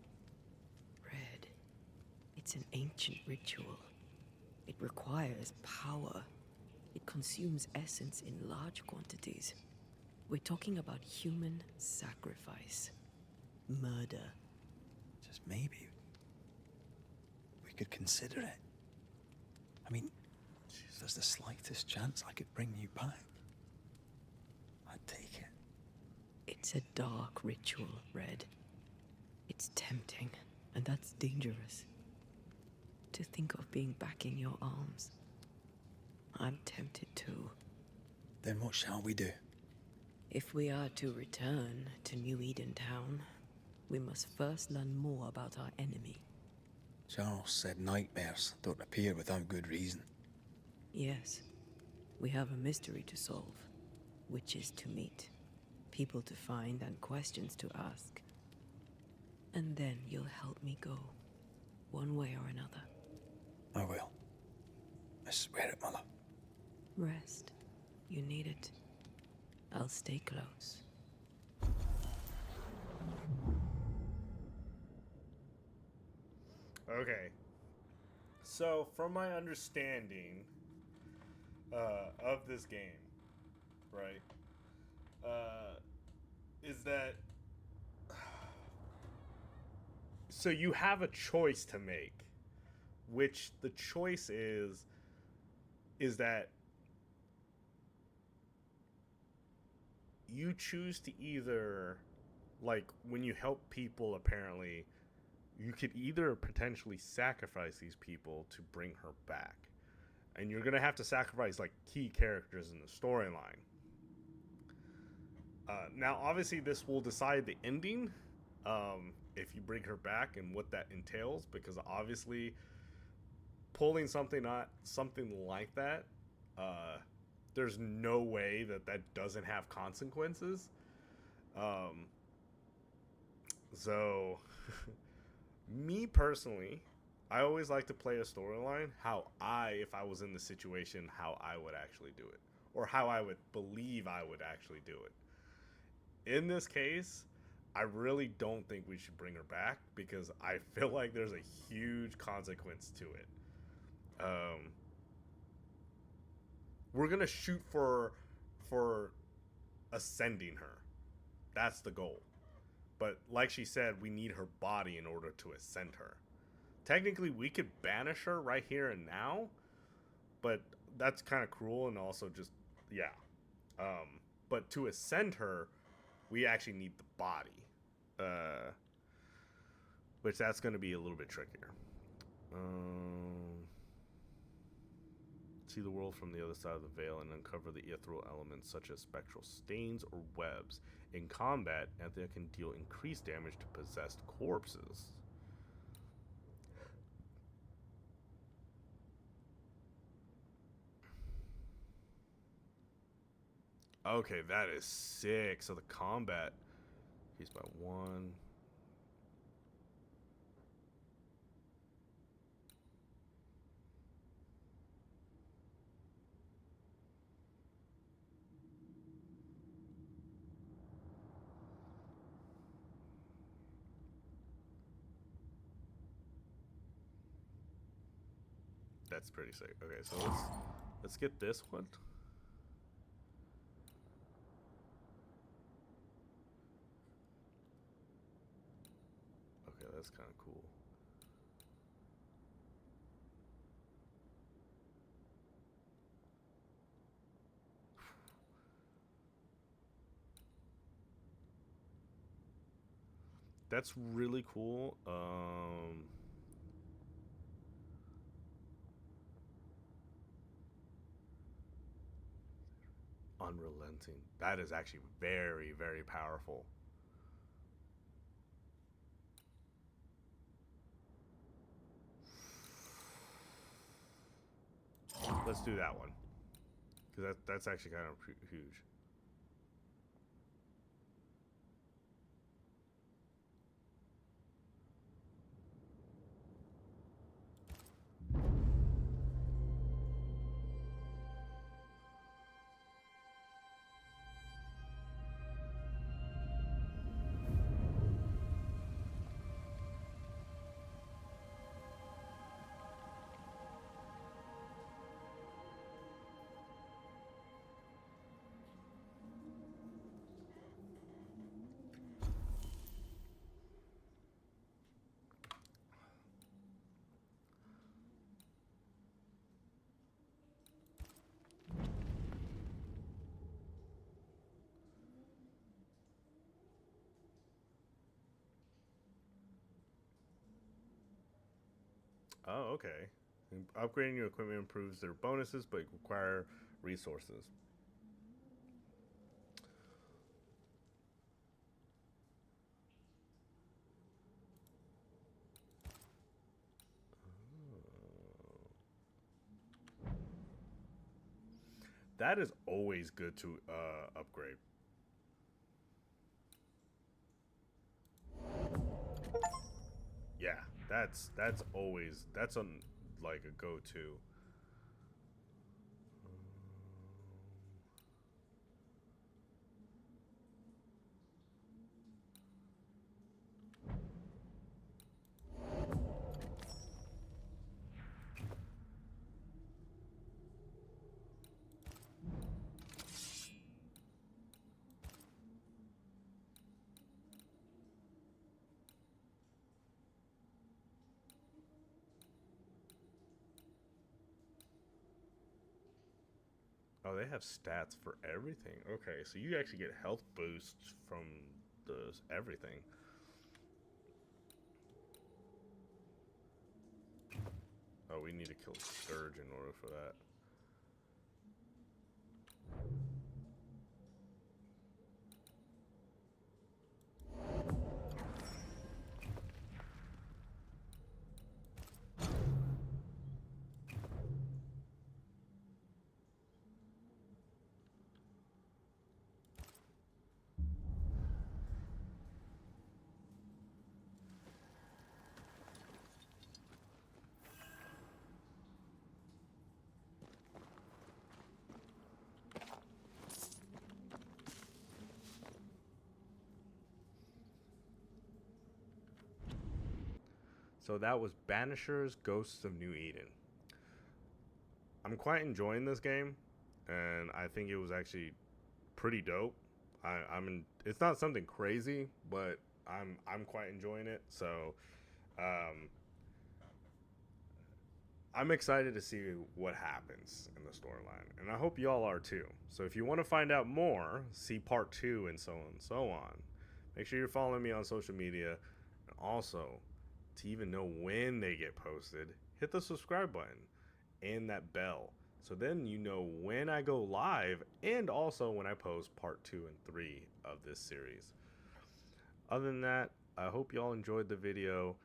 Red. It's an ancient ritual. It requires power. It consumes essence in large quantities. We're talking about human sacrifice. Murder. Just maybe we could consider it. I mean, if there's the slightest chance I could bring you back, I'd take it. It's a dark ritual, Red. It's tempting, and that's dangerous. To think of being back in your arms. I'm tempted too. Then what shall we do? If we are to return to New Eden Town, we must first learn more about our enemy. Charles said nightmares don't appear without good reason. Yes, we have a mystery to solve. Witches to meet, people to find, and questions to ask. And then you'll help me go, one way or another. I will. I swear it, my love. Rest. You need it. I'll stay close. Okay. So, from my understanding of this game, right, is that so you have a choice to make, which the choice is that you choose to either, like, when you help people, apparently, you could either potentially sacrifice these people to bring her back. And you're going to have to sacrifice, like, key characters in the storyline. Now, obviously, this will decide the ending, if you bring her back and what that entails, because obviously pulling something like that, there's no way that doesn't have consequences. So me personally, I always like to play a storyline if I was in the situation, how I would actually do it, or how I would believe I would actually do it. In this case, I really don't think we should bring her back, because I feel like there's a huge consequence to it. We're gonna shoot for ascending her. That's the goal. But like she said, we need her body in order to ascend her. Technically, we could banish her right here and now, but that's kind of cruel, and also just, yeah. But to ascend her, we actually need the body, which that's going to be a little bit trickier. see the world from the other side of the veil and uncover the ethereal elements such as spectral stains or webs. In combat, Anthea can deal increased damage to possessed corpses. Okay, that is sick. So the combat increased by 1. That's pretty sick. Okay, so let's get this one. Okay, that's kind of cool. That's really cool. Unrelenting. That is actually very, very powerful. Let's do that one. Because that's actually kind of huge. Oh, okay. Upgrading your equipment improves their bonuses, but require resources. That is always good to upgrade. Yeah, that's always like a go-to. Oh, they have stats for everything. Okay, so you actually get health boosts from those everything. Oh, we need to kill Scourge in order for that. So that was Banishers, Ghosts of New Eden. I'm quite enjoying this game, and I think it was actually pretty dope. It's not something crazy, but I'm quite enjoying it. So, I'm excited to see what happens in the storyline, and I hope y'all are too. So if you want to find out more, see part 2 and so on and so on. Make sure you're following me on social media, and also to even know when they get posted, hit the subscribe button and that bell So then you know when I go live and also when I post part 2 and 3 of this series. Other than that, I hope y'all enjoyed the video,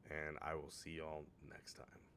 and I will see y'all next time.